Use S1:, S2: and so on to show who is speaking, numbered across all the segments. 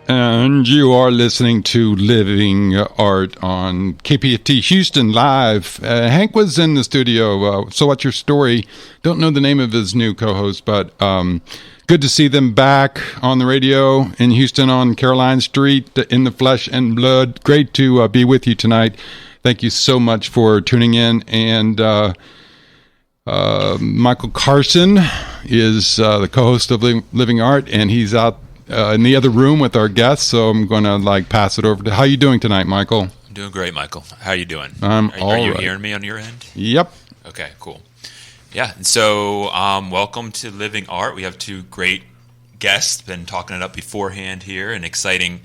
S1: And you are listening to Living Art on KPFT Houston Live. Hank was in the studio. So what's your story? Don't know the name of his new co-host, but good to see them back on the radio in Houston on Caroline Street in the flesh and blood. Great to be with you tonight. Thank you so much for tuning in. And Michael Carson is the co-host of Living Art, and he's out in the other room with our guests, so I'm going to pass it over to. How you doing tonight, Michael?
S2: I'm doing great, Michael. How are you doing?
S1: Are
S2: you
S1: right.
S2: hearing me on your end?
S1: Yep.
S2: Okay, cool. Yeah, and so welcome to Living Art. We have two great guests. Been talking it up beforehand here. An exciting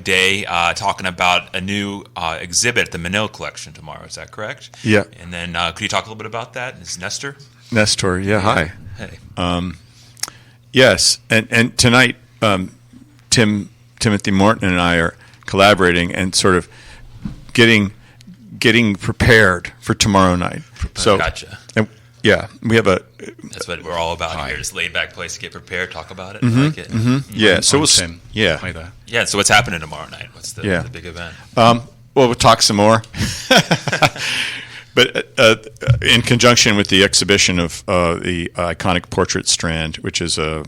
S2: day. Talking about a new exhibit at the Manila Collection tomorrow. Is that correct?
S3: Yeah.
S2: And then could you talk a little bit about that? This is Nestor.
S3: Nestor. Yeah. Hi.
S2: Hey.
S3: Yes, and tonight. Timothy Morton and I are collaborating and sort of getting prepared for tomorrow night. So,
S2: gotcha.
S3: And, yeah, we have a.
S2: That's what we're all about here. Just laid back place to get prepared, talk about it.
S3: Mm-hmm,
S2: I like it.
S3: Mm-hmm. Yeah. So
S4: I'm
S3: we'll.
S4: Tim.
S3: Yeah.
S4: Hi there.
S2: Yeah. So what's happening tomorrow night? What's the big event?
S3: Well, we'll talk some more. But in conjunction with the exhibition of the iconic portrait strand, which is a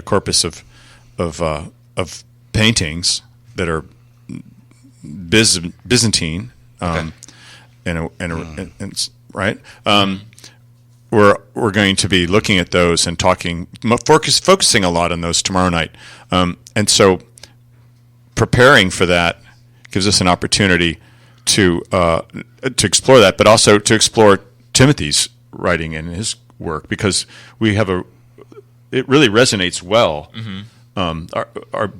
S3: corpus of paintings that are Byzantine, right? We're going to be looking at those and focusing a lot on those tomorrow night, and so preparing for that gives us an opportunity to explore that, but also to explore Timothy's writing and his work, because it really resonates well. Mm-hmm.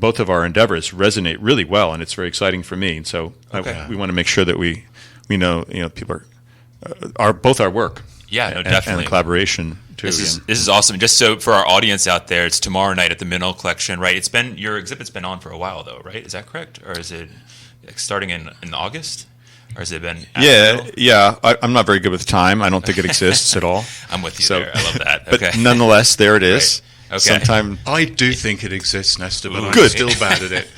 S3: Both of our endeavors resonate really well, and it's very exciting for me. And so we want to make sure that we know people are both our work.
S2: Yeah, no, definitely.
S3: And the collaboration too.
S2: This is awesome. Just so for our audience out there, it's tomorrow night at the Manila Collection, right? Your exhibit's been on for a while though, right? Is that correct, or is it starting in August? Or has it been?
S3: Yeah. I'm not very good with time. I don't think it exists at all.
S2: I'm with you there. I love that.
S3: But nonetheless, there it is.
S2: Right. Okay.
S3: Sometime
S4: I do think it exists, Nestor, but
S3: Good.
S4: I'm still bad at it.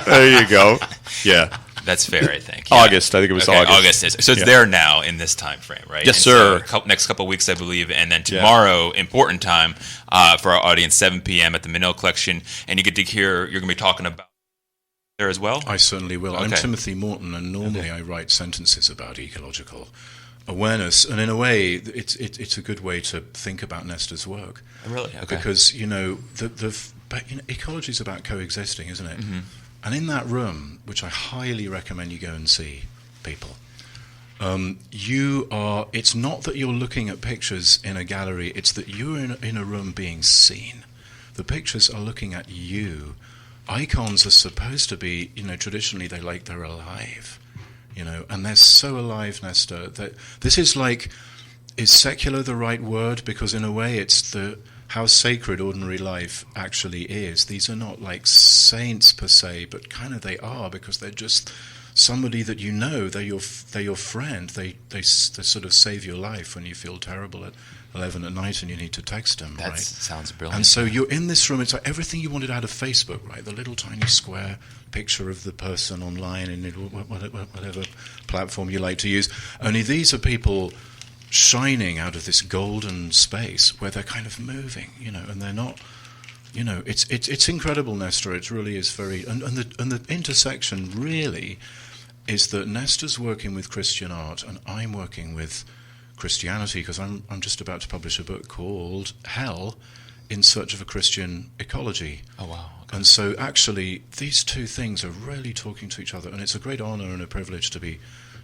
S3: There you go. Yeah.
S2: That's fair, I think. Yeah.
S3: August. I think it was August.
S2: August is. So it's there now in this time frame, right?
S3: Yes,
S2: and
S3: sir.
S2: So next couple of weeks, I believe. And then tomorrow, important time for our audience, 7 p.m. at the Manila Collection. And you get to hear, you're going to be talking about there as well?
S4: I certainly will.
S2: Okay.
S4: I'm Timothy Morton, and normally I write sentences about ecological awareness, and in a way, it's a good way to think about Nestor's work.
S2: Really? Okay.
S4: Because ecology is about coexisting, isn't it? Mm-hmm. And in that room, which I highly recommend you go and see, people, it's not that you're looking at pictures in a gallery; it's that you're in a room being seen. The pictures are looking at you. Icons are supposed to be, traditionally they're alive, and they're so alive, Nestor, that this is secular the right word? Because in a way it's how sacred ordinary life actually is. These are not like saints per se, but kind of they are, because they're just somebody that they're your friend. They sort of save your life when you feel terrible at 11 at night and you need to text them,
S2: that
S4: right?
S2: Sounds brilliant.
S4: And so you're in this room, it's like everything you wanted out of Facebook, right? The little tiny square picture of the person online in whatever platform you like to use. Only these are people shining out of this golden space where they're kind of moving, and they're not, it's incredible, Nestor. It really is very, and the intersection really is that Nestor's working with Christian art and I'm working with Christianity, because I'm just about to publish a book called Hell in Search of a Christian Ecology.
S2: Oh, wow. Okay.
S4: And so actually these two things are really talking to each other, and it's a great honor and a privilege to be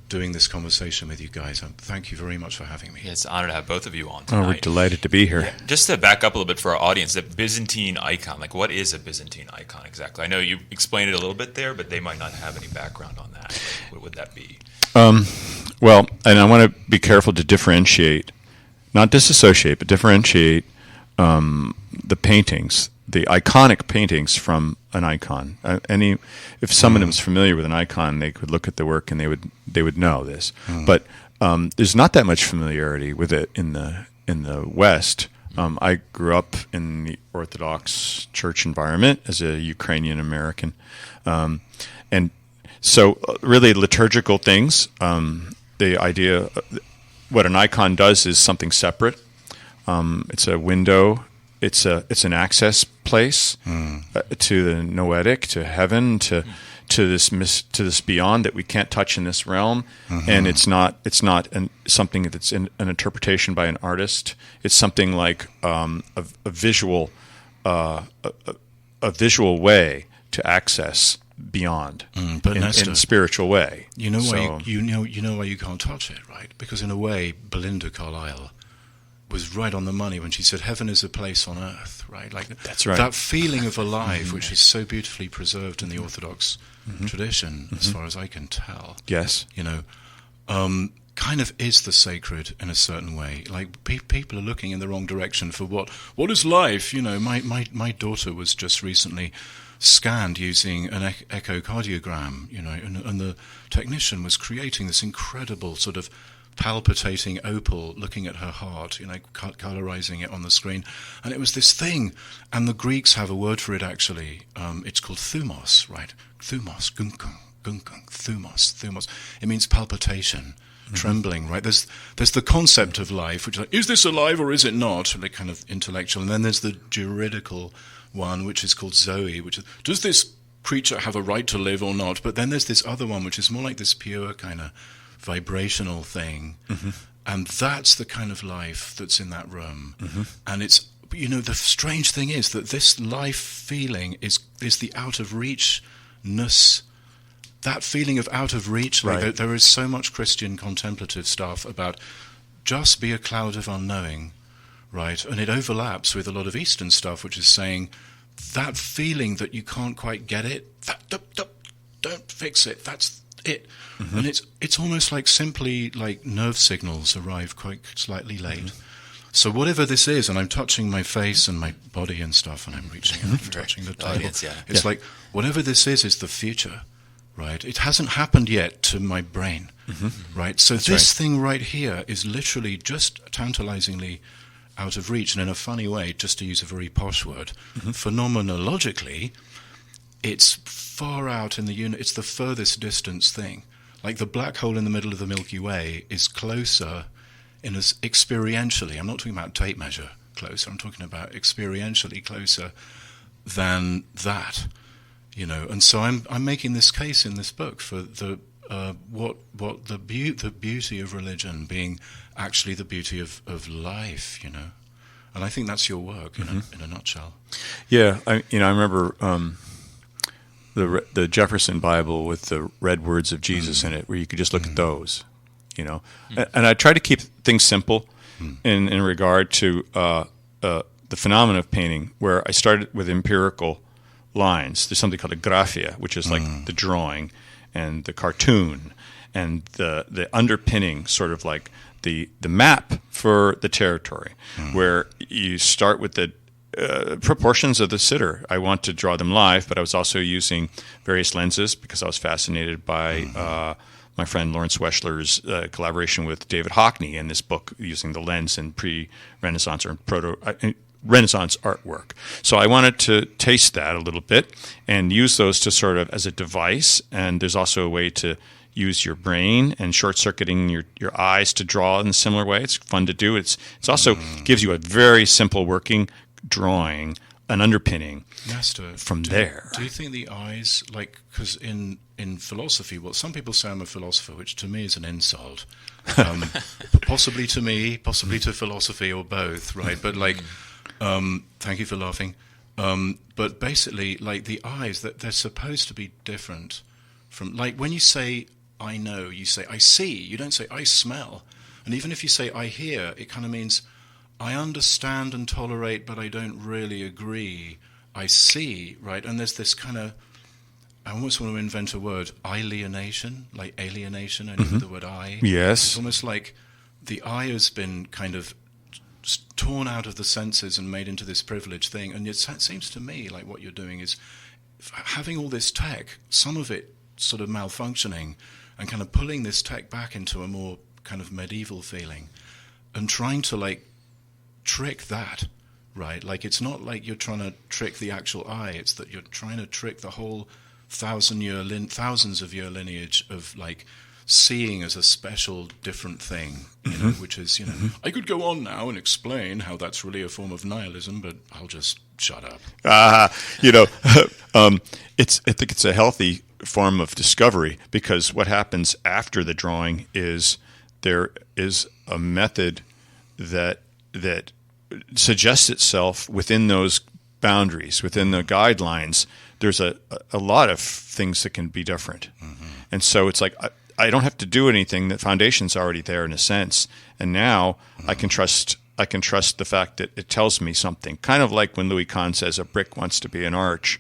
S4: doing this conversation with you guys. Thank you very much for having me.
S2: Yeah, it's an honor to have both of you on tonight.
S3: Oh, we're delighted to be here.
S2: Yeah. Just to back up a little bit for our audience, the Byzantine icon, what is a Byzantine icon exactly? I know you explained it a little bit there, but they might not have any background on that. What would that be?
S3: Well, and I want to be careful to differentiate, not disassociate, but differentiate the paintings, the iconic paintings from an icon. If someone was familiar with an icon, they could look at the work and they would know this. But there's not that much familiarity with it in the West. I grew up in the Orthodox Church environment as a Ukrainian American, and so really liturgical things. The idea, what an icon does, is something separate. It's a window. It's an access place to the noetic, to heaven, to this beyond that we can't touch in this realm. And it's not something that's an interpretation by an artist. It's something like a visual way to access beyond,
S4: but
S3: in
S4: Nestor,
S3: a spiritual way.
S4: You know why you know why you can't touch it, right? Because in a way, Belinda Carlisle was right on the money when she said heaven is a place on earth, right? Like
S3: that's right.
S4: That feeling of alive, which is so beautifully preserved in the Orthodox tradition, as far as I can tell.
S3: Yes,
S4: Kind of is the sacred in a certain way. Like people are looking in the wrong direction for what is life. My daughter was just recently scanned using an echocardiogram, and the technician was creating this incredible sort of palpitating opal looking at her heart, colorizing it on the screen. And it was this thing, and the Greeks have a word for it actually. It's called thumos, right? Thumos, gunkung, thumos. It means palpitation, trembling, right? There's the concept of life, which is like, is this alive or is it not? Like kind of intellectual. And then there's the juridical one, which is called zoe, which is, does this creature have a right to live or not? But then there's this other one, which is more like this pure kind of vibrational thing. And that's the kind of life that's in that room. And it's, the strange thing is that this life feeling is the out of reachness. That feeling of out of reach,
S3: right.
S4: Like there is so much Christian contemplative stuff about just be a cloud of unknowing, right? And it overlaps with a lot of Eastern stuff, which is saying that feeling that you can't quite get it, don't fix it, that's it. And it's almost like simply like nerve signals arrive quite slightly late. So whatever this is, and I'm touching my face and my body and stuff, and I'm reaching out and touching the table.
S2: Audience, yeah.
S4: It's like whatever this is the future. Right, it hasn't happened yet to my brain, right? So this thing right here is literally just tantalizingly out of reach, and in a funny way, just to use a very posh word, phenomenologically, it's far out in the it's the furthest distance thing. Like the black hole in the middle of the Milky Way is closer, experientially. I'm not talking about tape measure closer. I'm talking about experientially closer than that. And so I'm making this case in this book for the beauty of religion being actually the beauty of life, and I think that's your work in a nutshell.
S3: Yeah, I remember the Jefferson Bible with the red words of Jesus in it, where you could just look at those, and I try to keep things simple in regard to the phenomenon of painting, where I started with empirical lines. There's something called a graphia, which is like the drawing and the cartoon and the underpinning, sort of like the map for the territory, where you start with the proportions of the sitter. I want to draw them live, but I was also using various lenses because I was fascinated by my friend Lawrence Weschler's collaboration with David Hockney in this book, using the lens in pre-Renaissance or Renaissance artwork. So I wanted to taste that a little bit and use those to sort of as a device. And there's also a way to use your brain and short-circuiting your eyes to draw in a similar way. It's fun to do. It's also gives you a very simple working drawing, an underpinning.
S4: Nestor,
S3: there.
S4: Do you think the eyes, like, because in philosophy, well, some people say I'm a philosopher, which to me is an insult. Possibly to me, possibly to philosophy, or both, right? But like, thank you for laughing. But basically, like the eyes, that they're supposed to be different from, like when you say I know, you say I see. You don't say I smell. And even if you say I hear, it kind of means I understand and tolerate, but I don't really agree. I see, right? And there's this kind of, I almost want to invent a word, alienation, like alienation, only with the word I.
S3: Yes.
S4: It's almost like the I has been kind of torn out of the senses and made into this privileged thing. And it seems to me like what you're doing is having all this tech, some of it sort of malfunctioning, and kind of pulling this tech back into a more kind of medieval feeling and trying to like trick that, right? Like, it's not like you're trying to trick the actual eye. It's that you're trying to trick the whole thousands of year lineage of, like, seeing as a special different thing, which is, I could go on now and explain how that's really a form of nihilism, but I'll just shut up.
S3: I think it's a healthy form of discovery, because what happens after the drawing is there is a method that suggests itself within those boundaries, within the guidelines. There's a lot of things that can be different. And so it's like, I don't have to do anything. The foundation's already there in a sense. And now I can trust the fact that it tells me something. Kind of like when Louis Kahn says a brick wants to be an arch,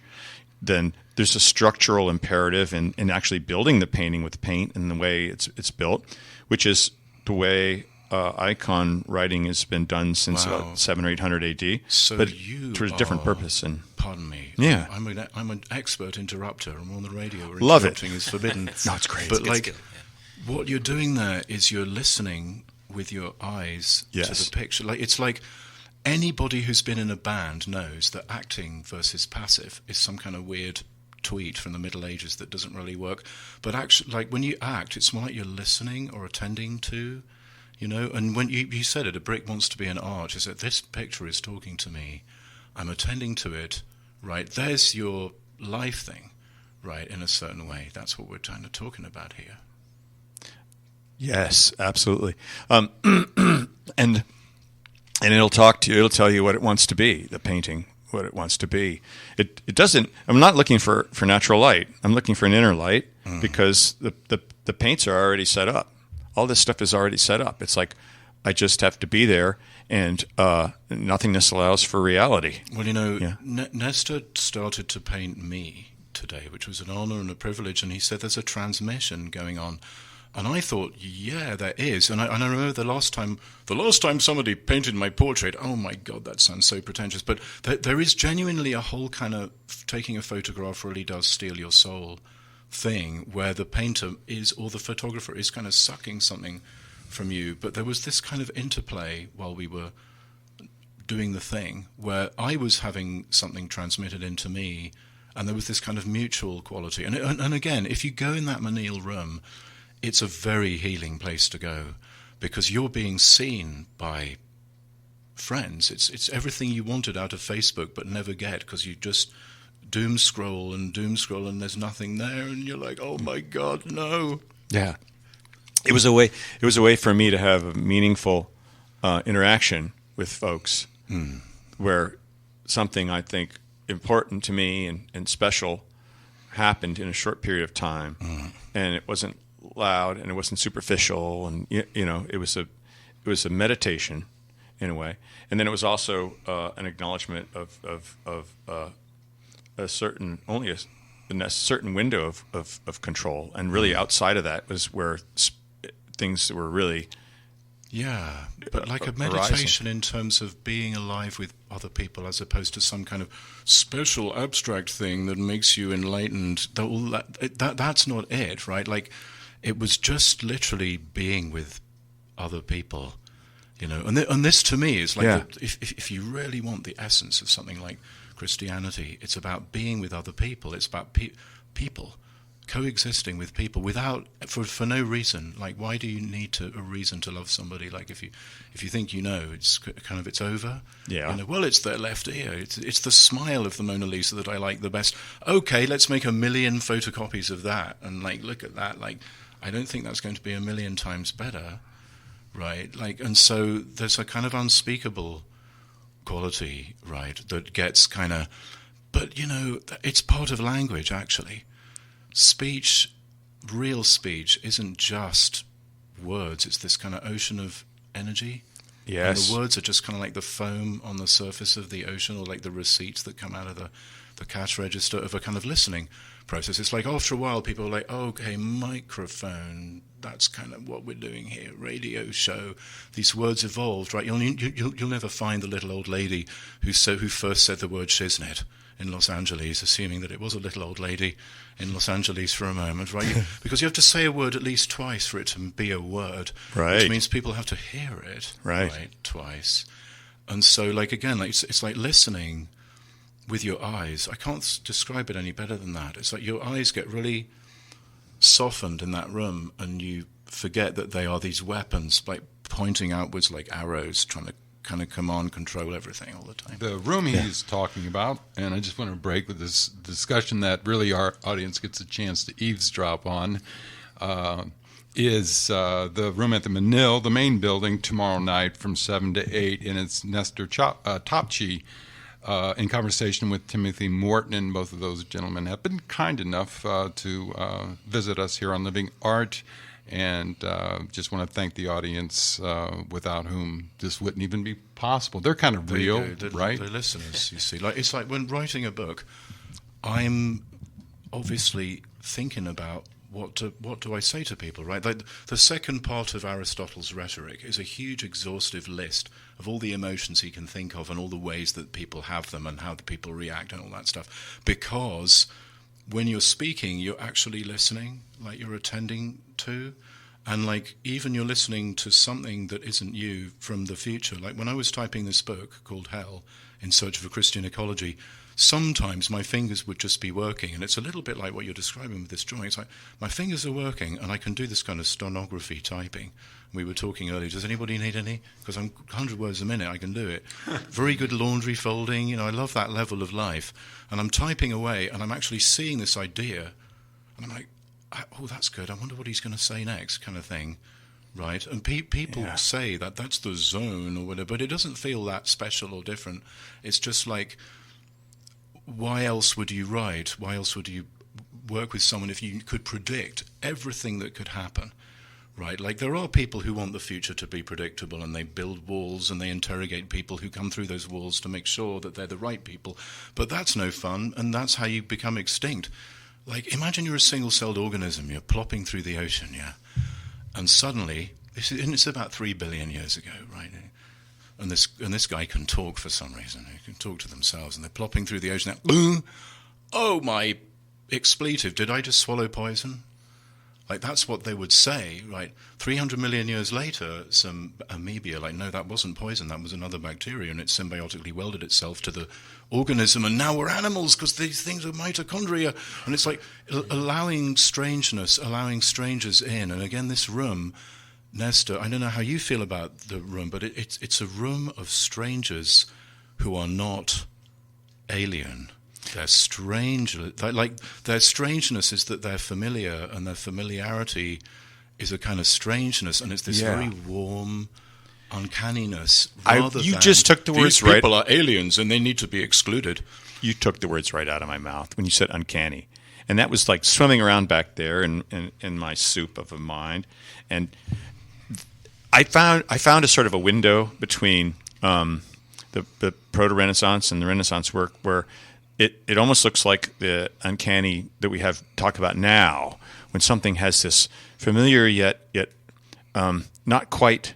S3: then there's a structural imperative in actually building the painting with paint and the way it's built, which is the way icon writing has been done since about 700 or 800 AD.
S4: So
S3: but
S4: you
S3: for a different purpose. And
S4: pardon me.
S3: Yeah.
S4: I'm an expert interrupter. I'm on the radio.
S3: Love it.
S4: Interrupting is forbidden.
S3: No, it's great.
S4: But
S2: It's a good skill,
S4: what you're doing there is you're listening with your eyes to the picture. Like, it's like anybody who's been in a band knows that acting versus passive is some kind of weird tweet from the Middle Ages that doesn't really work. But actually, like, when you act, it's more like you're listening or attending to, and when you said it, a brick wants to be an arch, is that this picture is talking to me, I'm attending to it, right? There's your life thing, right, in a certain way. That's what we're kind of talking about here.
S3: Yes, absolutely. And it'll talk to you. It'll tell you what it wants to be, the painting, what it wants to be. It doesn't. I'm not looking for natural light. I'm looking for an inner light, because the paints are already set up. All this stuff is already set up. It's like I just have to be there, and nothingness allows for reality.
S4: Well, Nestor started to paint me today, which was an honor and a privilege, and he said there's a transmission going on. And I thought, yeah, there is. And I remember the last time somebody painted my portrait, oh my God, that sounds so pretentious. But there is genuinely a whole kind of taking a photograph really does steal your soul thing, where the painter is, or the photographer is, kind of sucking something from you. But there was this kind of interplay while we were doing the thing, where I was having something transmitted into me, and there was this kind of mutual quality. And again, if you go in that Menil room, it's a very healing place to go, because you're being seen by friends. It's everything you wanted out of Facebook but never get, because you just doom scroll and there's nothing there, and you're like, oh my God, no.
S3: Yeah. It was a way for me to have a meaningful interaction with folks, where something I think important to me and special happened in a short period of time, and it wasn't loud and it wasn't superficial, and it was a meditation in a way, and then it was also an acknowledgement of a certain window of control, and really outside of that was where things were really
S4: but like a meditation in terms of being alive with other people, as opposed to some kind of special abstract thing that makes you enlightened. That's not it, right? Like, it was just literally being with other people, And this to me is like, if you really want the essence of something like Christianity, it's about being with other people. It's about people coexisting with people for no reason. Like, why do you need a reason to love somebody? Like, if you think it's kind of, it's over.
S3: Yeah.
S4: Well, it's their left ear. It's the smile of the Mona Lisa that I like the best. Okay, let's make 1 million photocopies of that, and like, look at that. Like, I don't think that's going to be 1 million times better, right? Like, and so there's a kind of unspeakable quality, right, that gets kind of, but it's part of language, actually. Speech, real speech, isn't just words. It's this kind of ocean of energy.
S3: Yes.
S4: And the words are just kind of like the foam on the surface of the ocean, or like the receipts that come out of the cash register of a kind of listening process. It's like, after a while, people are like, okay, microphone, that's kind of what we're doing here, radio show. These words evolved, right? You'll never find the little old lady who first said the word shiznit in Los Angeles, assuming that it was a little old lady in Los Angeles for a moment, right? Because you have to say a word at least twice for it to be a word,
S3: right?
S4: Which means people have to hear it,
S3: right,
S4: twice. And so, like, again, like it's like listening with your eyes. I can't describe it any better than that. It's like your eyes get really softened in that room, and you forget that they are these weapons, like pointing outwards like arrows, trying to kind of command, control everything all the time.
S1: The room he's talking about, and I just want to break with this discussion that really our audience gets a chance to eavesdrop on, is the room at the Manil, the main building, tomorrow night from 7 to 8, and it's Nestor Topchy in conversation with Timothy Morton, and both of those gentlemen have been kind enough to visit us here on Living Art. And just want to thank the audience, without whom this wouldn't even be possible. They're kind of real, right?
S4: The listeners, you see. Like, it's like when writing a book, I'm obviously thinking about what do I say to people, right? Like, the second part of Aristotle's rhetoric is a huge exhaustive list of all the emotions he can think of and all the ways that people have them and how the people react and all that stuff. Because when you're speaking, you're actually listening, like you're attending to, and like even you're listening to something that isn't you from the future. Like when I was typing this book called Hell, In Search of a Christian Ecology, sometimes my fingers would just be working, and it's a little bit like what you're describing with this drawing. It's like my fingers are working, and I can do this kind of stenography typing. We were talking earlier, does anybody need any? Because I'm 100 words a minute, I can do it. Very good laundry folding, I love that level of life. And I'm typing away, and I'm actually seeing this idea, and I'm like, oh, that's good, I wonder what he's going to say next, kind of thing. Right? And people say that that's the zone or whatever, but it doesn't feel that special or different. It's just like, why else would you write? Why else would you work with someone if you could predict everything that could happen? Right? Like, there are people who want the future to be predictable, and they build walls and they interrogate people who come through those walls to make sure that they're the right people. But that's no fun, and that's how you become extinct. Like, imagine you're a single-celled organism, you're plopping through the ocean, and suddenly, it's about 3 billion years ago, right? And this guy can talk for some reason. They can talk to themselves, and they're plopping through the ocean. Boom! Oh, my expletive! Did I just swallow poison? Like, that's what they would say, right? 300 million years later, some amoeba, like, no, that wasn't poison, that was another bacteria, and it symbiotically welded itself to the organism, and now we're animals because these things are mitochondria. And it's like allowing strangeness, allowing strangers in. And again, this room, Nestor, I don't know how you feel about the room, but it's a room of strangers who are not alien. They're strange. Like, their strangeness is that they're familiar, and their familiarity is a kind of strangeness, and it's this very warm uncanniness.
S3: You just took the words right.
S4: People are aliens, and they need to be excluded.
S3: You took the words right out of my mouth when you said uncanny, and that was like swimming around back there in my soup of a mind. And I found a sort of a window between the Proto-Renaissance and the Renaissance work where it almost looks like the uncanny that we have talk about now, when something has this familiar yet not quite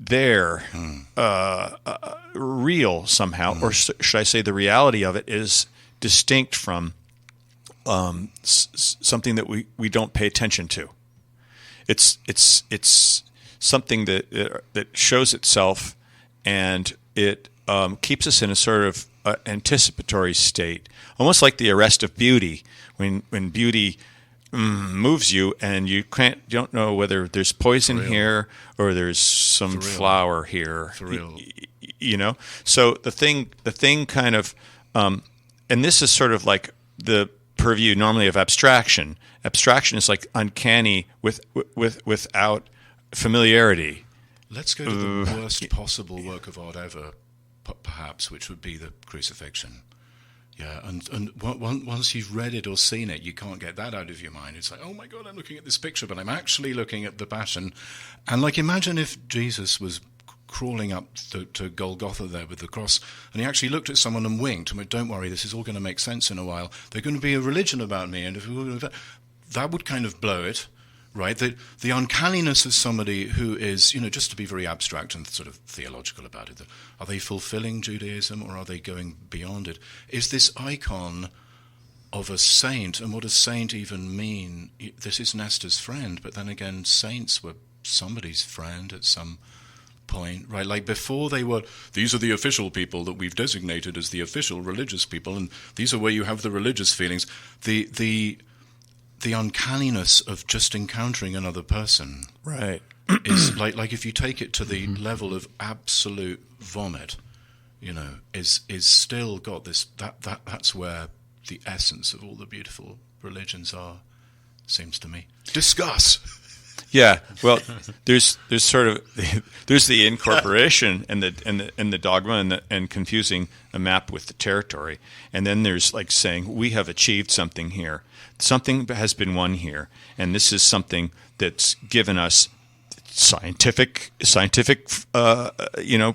S3: there, real somehow, or should I say the reality of it is distinct from something that we don't pay attention to. It's something that shows itself, and it keeps us in a sort of anticipatory state, almost like the arrest of beauty, when beauty moves you, and you don't know whether there's poison here or there's some flower here.
S4: For real.
S3: So the thing kind of, and this is sort of like the purview normally of abstraction. Abstraction is like uncanny without familiarity.
S4: Let's go to the worst possible work of art ever, perhaps, which would be the crucifixion. Yeah, and once you've read it or seen it, you can't get that out of your mind. It's like, oh my God, I'm looking at this picture, but I'm actually looking at the Passion. And like, imagine if Jesus was crawling up to Golgotha there with the cross, and he actually looked at someone and winked and went, don't worry, this is all going to make sense in a while. There's going to be a religion about me, and that would kind of blow it. Right, the uncanniness of somebody who is, just to be very abstract and sort of theological about it, are they fulfilling Judaism or are they going beyond it? Is this icon of a saint, and what does saint even mean? This is Nestor's friend, but then again, saints were somebody's friend at some point, right? Like before they were, these are the official people that we've designated as the official religious people, and these are where you have the religious feelings. The uncanniness of just encountering another person,
S3: Right.
S4: is like if you take it to the level of absolute vomit, is still got this. That's where the essence of all the beautiful religions are, seems to me. Discuss.
S3: Yeah, well, there's sort of there's the incorporation and the dogma and confusing a map with the territory, and then there's like saying we have achieved something here, something has been won here, and this is something that's given us scientific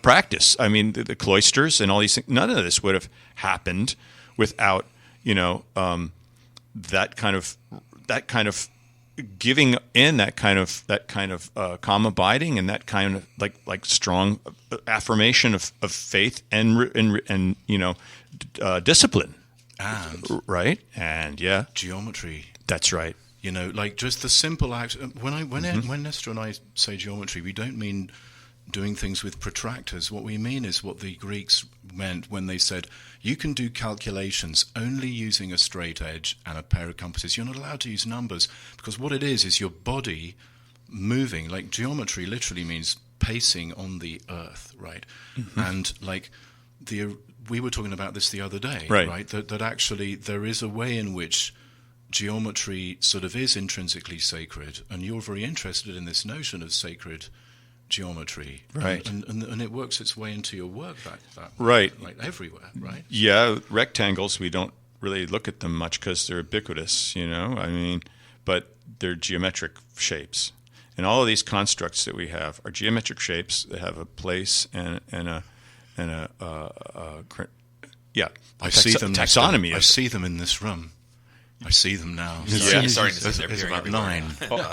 S3: practice. I mean, the cloisters and all these things. None of this would have happened without that kind of giving in, that kind of calm abiding, and that kind of like strong affirmation of faith and discipline,
S4: And
S3: right? And yeah,
S4: geometry.
S3: that's right.
S4: Like just the simple act. When Nestor and I say geometry, we don't mean doing things with protractors. What we mean is what the Greeks meant when they said you can do calculations only using a straight edge and a pair of compasses. You're not allowed to use numbers, because what it is your body moving. Like geometry literally means pacing on the earth, right? And like we were talking about this the other day, right? That actually there is a way in which geometry sort of is intrinsically sacred, and you're very interested in this notion of sacred geometry,
S3: right?
S4: And it works its way into your work that
S3: right,
S4: like everywhere, right?
S3: Yeah, rectangles, we don't really look at them much because they're ubiquitous, I mean, but they're geometric shapes, and all of these constructs that we have are geometric shapes that have a place and a
S4: I see them
S3: taxonomy.
S4: I see them in this room. I see them now.
S2: Yeah, starting to see they're
S4: There's
S2: appearing
S4: about
S2: everywhere.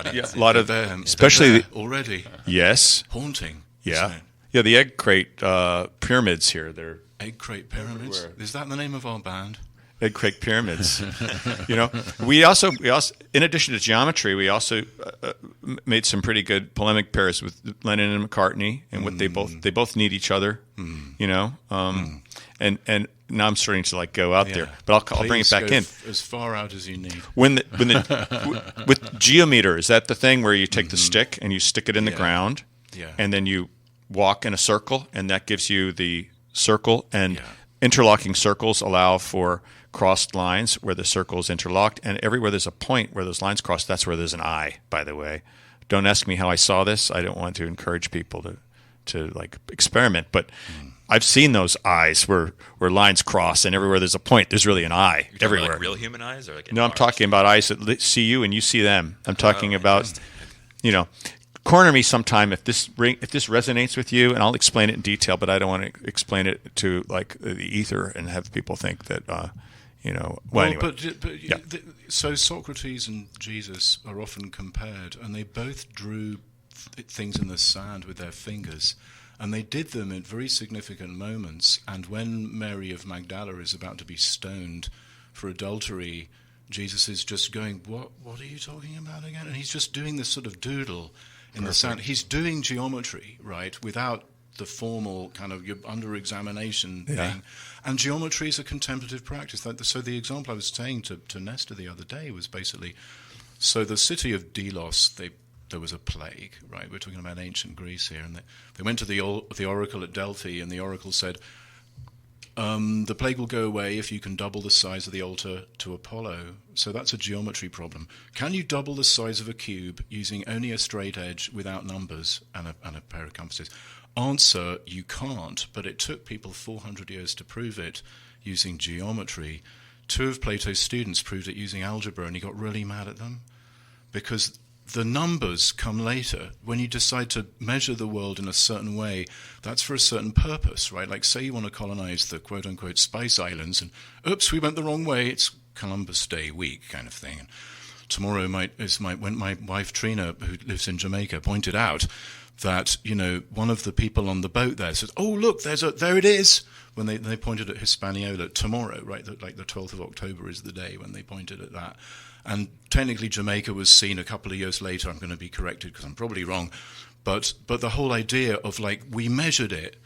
S4: 9.
S3: Yeah, a lot of
S4: They're
S3: especially
S4: there already
S3: yes,
S4: haunting.
S3: yeah,
S4: isn't it?
S3: yeah. The egg crate pyramids here. They're
S4: Egg crate pyramids.
S3: Everywhere.
S4: Is that the name of our band?
S3: egg crate pyramids. We also in addition to geometry, we also made some pretty good polemic pairs with Lennon and McCartney, and what they both need each other. And now I'm starting to go out there, but I'll bring it back in
S4: as far out as you need.
S3: with geometer. Is that the thing where you take the stick and you stick it in the ground, and then you walk in a circle, and that gives you the circle, and interlocking circles allow for crossed lines where the circle is interlocked, and everywhere there's a point where those lines cross, that's where there's an eye, by the way. Don't ask me how I saw this. I don't want to encourage people to experiment, but I've seen those eyes where lines cross, and everywhere there's a point, there's really an eye.
S2: You're
S3: everywhere.
S2: like real human eyes, or like
S3: No, I'm talking about eyes that see you and you see them. I'm talking about, corner me sometime if this resonates with you, and I'll explain it in detail. But I don't want to explain it to the ether and have people think that anyway.
S4: So Socrates and Jesus are often compared, and they both drew things in the sand with their fingers, and they did them at very significant moments. And when Mary of Magdala is about to be stoned for adultery, Jesus is just going, "What are you talking about again?" And he's just doing this sort of doodle in the sand. He's doing geometry, right, without the formal kind of you're under examination thing. And geometry is a contemplative practice. So the example I was saying to Nestor the other day was basically, so the city of Delos, there was a plague, right? We're talking about ancient Greece here, and they went to the oracle at Delphi, and the oracle said, the plague will go away if you can double the size of the altar to Apollo. So that's a geometry problem. Can you double the size of a cube using only a straight edge without numbers and a pair of compasses? Answer, you can't, but it took people 400 years to prove it using geometry. 2 of Plato's students proved it using algebra, and he got really mad at them because the numbers come later. When you decide to measure the world in a certain way, that's for a certain purpose, right? Like, say you want to colonize the quote-unquote Spice Islands, and oops, we went the wrong way. It's Columbus Day week kind of thing. And tomorrow, when my wife Trina, who lives in Jamaica, pointed out, that, one of the people on the boat there says, "Oh, look, there it is," when they pointed at Hispaniola tomorrow, right? Like the 12th of October is the day when they pointed at that. And technically Jamaica was seen a couple of years later. I'm going to be corrected because I'm probably wrong. But the whole idea of, like, we measured it,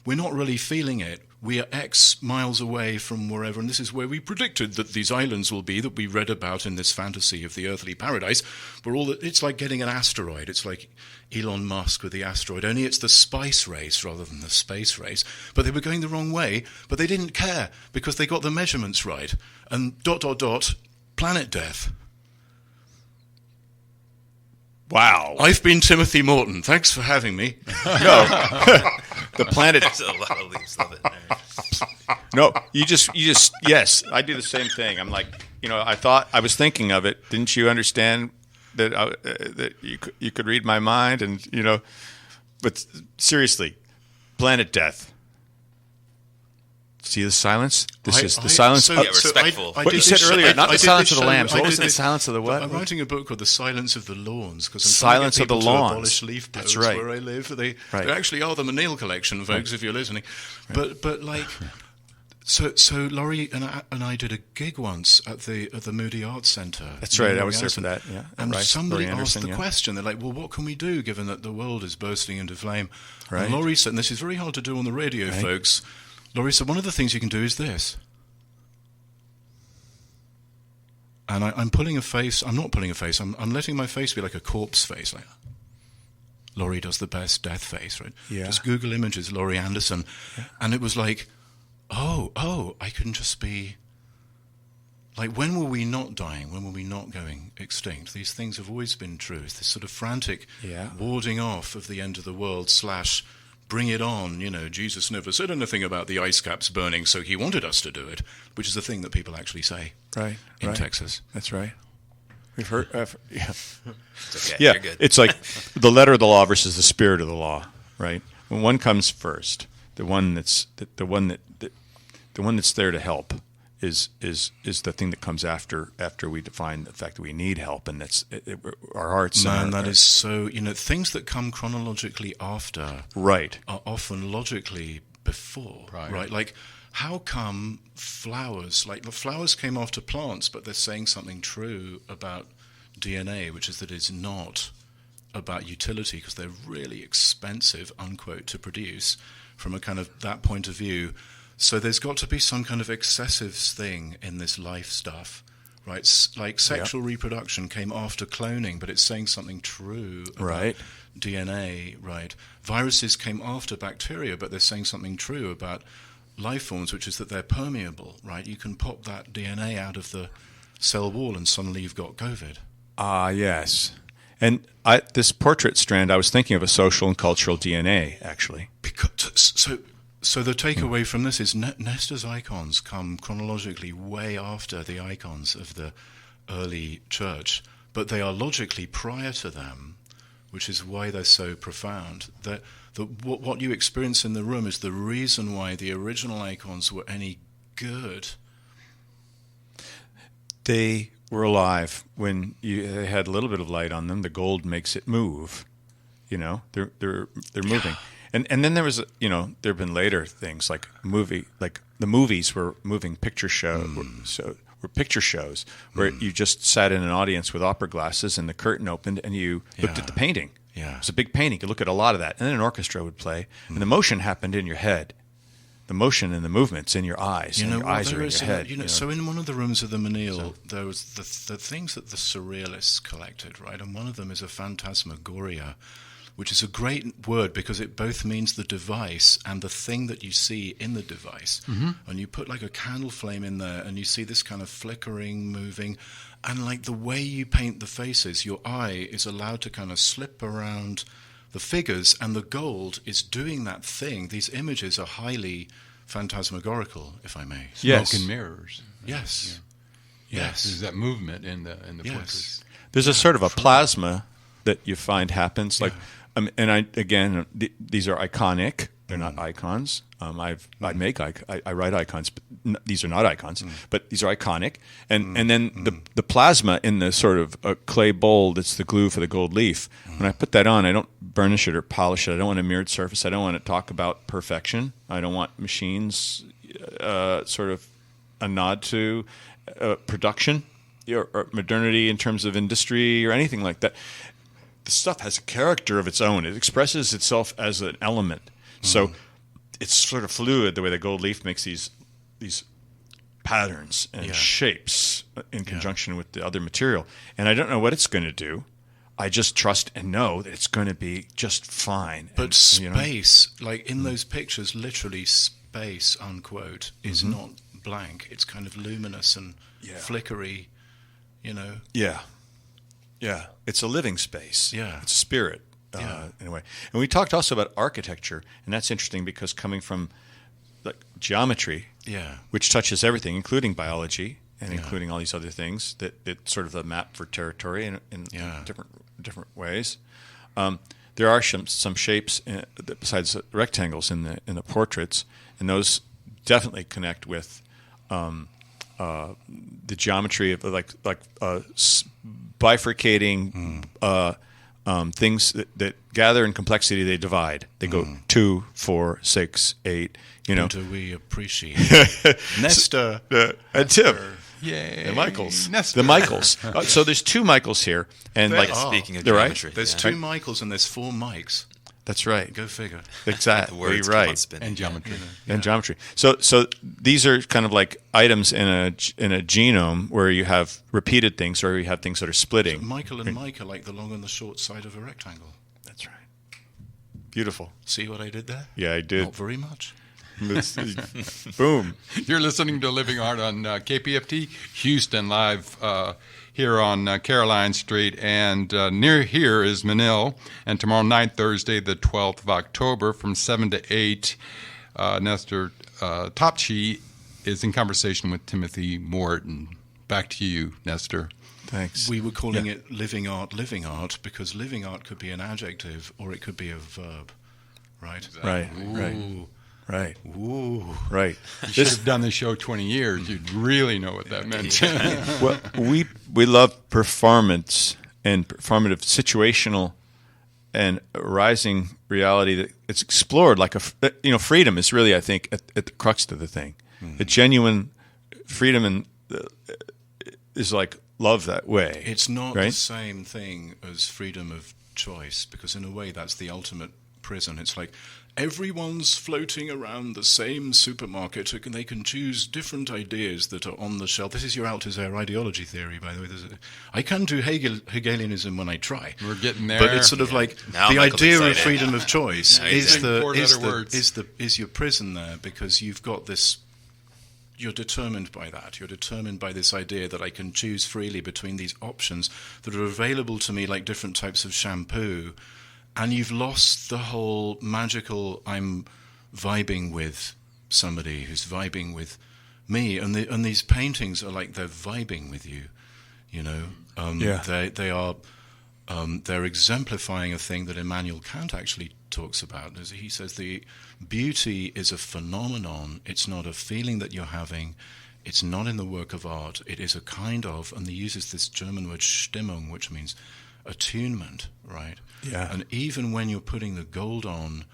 S4: we're not really feeling it. We are X miles away from wherever, and this is where we predicted that these islands will be that we read about in this fantasy of the earthly paradise. It's like getting an asteroid. It's like Elon Musk with the asteroid, only it's the spice race rather than the space race. But they were going the wrong way, but they didn't care because they got the measurements right. And ... planet death.
S3: Wow.
S4: I've been Timothy Morton. Thanks for having me.
S3: No. The planet.
S2: That's a lot of leaves. Love it.
S3: No, you just, yes, I do the same thing. I'm like, I was thinking of it. Didn't you understand that that you could read my mind? And, but seriously, planet death. See the silence? This is the silence.
S2: Respectful.
S3: What you said earlier, not the silence of the lambs. What was the silence of the what?
S4: I'm writing a book called The Silence of the Lawns because I'm
S3: Silence
S4: trying to
S3: of
S4: get
S3: the
S4: people
S3: Lawns.
S4: to abolish leaf blowers.
S3: That's right.
S4: Where I live. They actually are the Menil collection, folks, if you're listening.
S3: Right.
S4: But like, so Laurie and I did a gig once at the Moody Arts Centre.
S3: That's right. I was there for that. Yeah.
S4: And
S3: right.
S4: somebody
S3: Laurie
S4: asked
S3: Anderson,
S4: the question. They're like, "Well, what can we do given that the world is bursting into flame?"
S3: Right.
S4: And Laurie said, and this is very hard to do on the radio, folks. Laurie said, one of the things you can do is this. And I'm pulling a face. I'm not pulling a face. I'm letting my face be like a corpse face. Like Laurie does the best death face, right?
S3: Yeah.
S4: Just Google images, Laurie Anderson. Yeah. And it was like, oh, I can just be... Like, when were we not dying? When were we not going extinct? These things have always been true. It's this sort of frantic warding off of the end of the world / bring it on. Jesus never said anything about the ice caps burning, so he wanted us to do it, which is the thing that people actually say in Texas.
S3: That's right. We've heard. Yeah.
S2: It's okay.
S3: Yeah,
S2: You're good.
S3: it's like the letter of the law versus the spirit of the law, right? When one comes first, the one that's there to help is the thing that comes after we define the fact that we need help, and that's our hearts.
S4: Man, that is so. Things that come chronologically after, are often logically before, right? Like, how come flowers? Like, the flowers came after plants, but they're saying something true about DNA, which is that it's not about utility because they're really expensive, unquote, to produce from a kind of that point of view. So there's got to be some kind of excessive thing in this life stuff, right? Like sexual reproduction came after cloning, but it's saying something true about DNA, right? Viruses came after bacteria, but they're saying something true about life forms, which is that they're permeable, right? You can pop that DNA out of the cell wall and suddenly you've got COVID.
S3: Yes. And this portrait strand, I was thinking of a social and cultural DNA, actually.
S4: So the takeaway from this is Nestor's icons come chronologically way after the icons of the early church, but they are logically prior to them, which is why they're so profound. What you experience in the room is the reason why the original icons were any good.
S3: They were alive when they had a little bit of light on them. The gold makes it move. They're moving. And then there was, there have been later things like the movies were moving picture were picture shows where you just sat in an audience with opera glasses and the curtain opened and you looked at the painting.
S4: Yeah.
S3: It was a big painting. You could look at a lot of that. And then an orchestra would play and the motion happened in your head. The motion and the movements in your eyes. Your eyes are in your head.
S4: So in one of the rooms of the Menil, there was the things that the surrealists collected, right? And one of them is a phantasmagoria, which is a great word because it both means the device and the thing that you see in the device. Mm-hmm. And you put like a candle flame in there and you see this kind of flickering, moving, and like the way you paint the faces, your eye is allowed to kind of slip around the figures and the gold is doing that thing. These images are highly phantasmagorical, if I may.
S1: Smoke and mirrors.
S4: Yes.
S1: Yeah. Yes. There's that movement in the portraits.
S3: There's a sort of a plasma that you find happens like... and these are iconic, They're not icons. I write icons, but these are not icons. But these are iconic. And then the plasma in the sort of clay bowl that's the glue for the gold leaf. When I put that on, I don't burnish it or polish it. I don't want a mirrored surface. I don't want to talk about perfection. I don't want machines sort of a nod to production or modernity in terms of industry or anything like that. The stuff has a character of its own. It expresses itself as an element. So it's sort of fluid the way the gold leaf makes these patterns and shapes in conjunction with the other material. And I don't know what it's going to do. I just trust and know that it's going to be just fine.
S4: But
S3: and,
S4: space, like in those pictures, literally space, unquote, is not blank. It's kind of luminous and flickery,
S3: Yeah. Yeah. It's a living space.
S4: Yeah.
S3: It's a spirit. In a way. And we talked also about architecture, and that's interesting because coming from like geometry, which touches everything, including biology and including all these other things, that it's sort of a map for territory in different ways. There are some shapes besides the rectangles in the portraits, and those definitely connect with the geometry of like bifurcating. Things that gather in complexity, they divide. They go 2, 4, 6, 8.
S4: Do we appreciate Nestor
S3: and Tim,
S1: Yay.
S3: and Michaels,
S1: Nestor.
S3: the Michaels. So there's 2 Michaels here, and
S2: Speaking of
S3: they're right.
S2: geometry,
S4: There's 2 Michaels and there's 4 Mikes.
S3: That's right.
S4: Go figure.
S3: Exactly
S2: the words keep on
S3: right.
S2: spinning.
S1: And geometry.
S3: And geometry. So these are kind of like items in a genome where you have repeated things, or you have things that are splitting.
S4: Michael and Mike are like the long and the short side of a rectangle.
S3: That's right. Beautiful.
S4: See what I did there?
S3: Yeah, I did.
S4: Not very much.
S3: Boom.
S1: You're listening to Living Art on KPFT Houston live here on Caroline Street, and near here is Manil. And tomorrow night, Thursday, the 12th of October, from 7 to 8, Nestor Topchy is in conversation with Timothy Morton. Back to you, Nestor.
S3: Thanks.
S4: We were calling it living art, because living art could be an adjective or it could be a verb, right?
S3: Right.
S4: Ooh.
S3: Right. Right.
S4: Ooh.
S3: Right.
S1: You should have done this show 20 years. You'd really know what that meant.
S3: Well, we love performance and performative, situational, and rising reality that it's explored like freedom is really, I think, at the crux of the thing. The genuine freedom and is like love that way.
S4: It's not
S3: right?
S4: the same thing as freedom of choice, because in a way that's the ultimate prison. It's like everyone's floating around the same supermarket and they can choose different ideas that are on the shelf. This is your Althusser ideology theory, by the way. I can do Hegelianism when I try.
S1: We're getting there.
S4: But it's sort of like
S2: Now
S4: the
S2: Michael's
S4: idea of
S2: excited.
S4: freedom of choice
S1: Is
S4: your prison there, because you've got this. You're determined by that. You're determined by this idea that I can choose freely between these options that are available to me, like different types of shampoo. And you've lost the whole magical, I'm vibing with somebody who's vibing with me. And these paintings are like they're vibing with you, They are they're exemplifying a thing that Immanuel Kant actually talks about. As he says, the beauty is a phenomenon. It's not a feeling that you're having. It's not in the work of art. It is a kind of, and he uses this German word Stimmung, which means attunement, right?
S3: Yeah.
S4: And even when you're putting the gold on,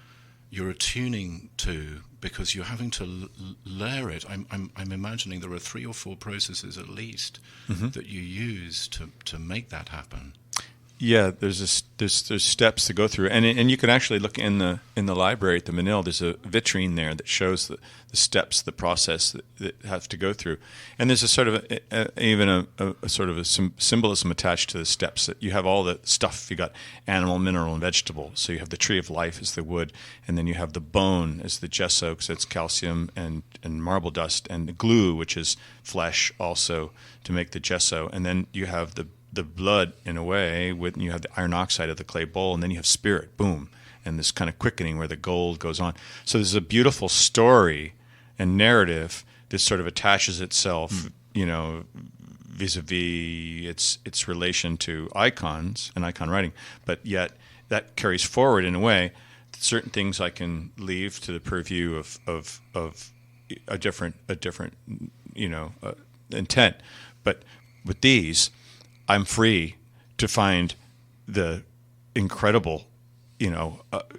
S4: you're attuning to, because you're having to layer it. I'm imagining there are 3 or 4 processes at least that you use to make that happen.
S3: Yeah, there's steps to go through, and you can actually look in the library at the Manil. There's a vitrine there that shows the steps, the process that have to go through, and there's a sort of even a sort of a symbolism attached to the steps. That you have all the stuff. You got animal, mineral, and vegetable. So you have the tree of life as the wood, and then you have the bone as the gesso, because it's calcium and marble dust, and the glue, which is flesh, also to make the gesso, and then you have the blood, in a way, you have the iron oxide of the clay bowl, and then you have spirit, boom, and this kind of quickening where the gold goes on. So there's a beautiful story and narrative that sort of attaches itself, vis-a-vis its relation to icons and icon writing, but yet that carries forward in a way certain things I can leave to the purview of a different intent. But with these, I'm free to find the incredible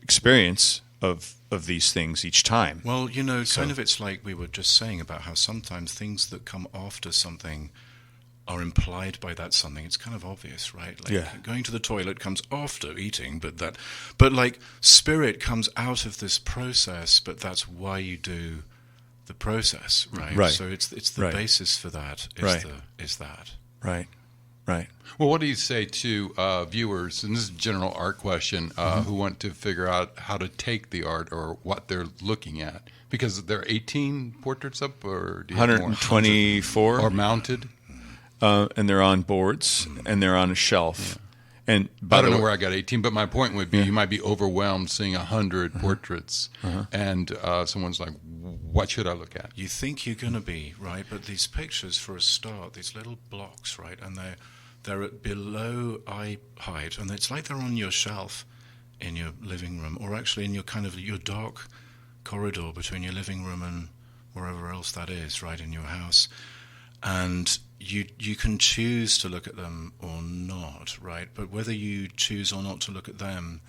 S3: experience of these things each time.
S4: Well, kind of it's like we were just saying about how sometimes things that come after something are implied by that something. It's kind of obvious, right? Like going to the toilet comes after eating, but like spirit comes out of this process, but that's why you do the process, right?
S3: Right.
S4: So it's the basis for that is that.
S3: Right. Right.
S1: Well, what do you say to viewers, and this is a general art question, who want to figure out how to take the art or what they're looking at? Because there are 18 portraits up, or do you have more?
S3: 124.
S1: Or mounted?
S3: And they're on boards, and they're on a shelf. Yeah. And
S1: I don't know where I got 18, but my point would be you might be overwhelmed seeing 100 portraits, and someone's like, what should I look at?
S4: You think you're going to be, right? But these pictures, for a start, these little blocks, right? And they're at below eye height, and it's like they're on your shelf in your living room, or actually in your your dark corridor between your living room and wherever else that is, right, in your house. And you can choose to look at them or not, right? But whether you choose or not to look at them,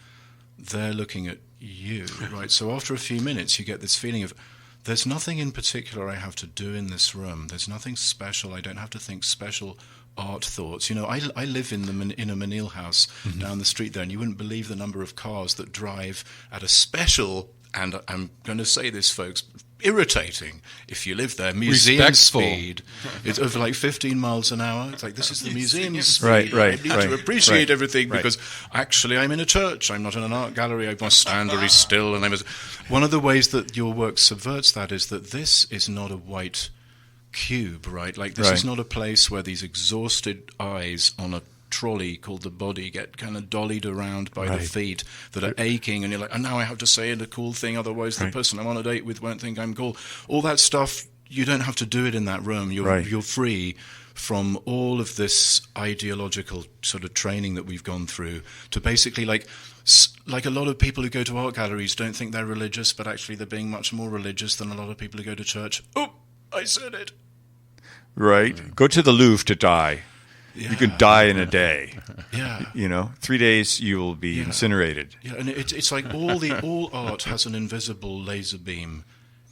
S4: they're looking at you, right? So after a few minutes, you get this feeling of, there's nothing in particular I have to do in this room. There's nothing special. I don't have to think special art thoughts. I live in a Manil house down the street there, and you wouldn't believe the number of cars that drive at a special, and I'm going to say this, folks, irritating, if you live there, museum speed. It's over like 15 miles an hour. It's like, this is the museum speed.
S3: Right.
S4: I need to appreciate everything because actually I'm in a church. I'm not in an art gallery. I must stand very still. And one of the ways that your work subverts that is that this is not a white cube, right? Like this is not a place where these exhausted eyes on a trolley called the body get kind of dollied around by the feet that are aching, and you're like, and now I have to say a cool thing, otherwise the person I'm on a date with won't think I'm cool. All that stuff, you don't have to do it in that room. You're free from all of this ideological sort of training that we've gone through to basically like a lot of people who go to art galleries don't think they're religious, but actually they're being much more religious than a lot of people who go to church. Oh, I said it.
S3: Right. Go to the Louvre to die. Yeah. You could die in a day.
S4: Yeah.
S3: 3 days you will be incinerated.
S4: Yeah, and it's like all art has an invisible laser beam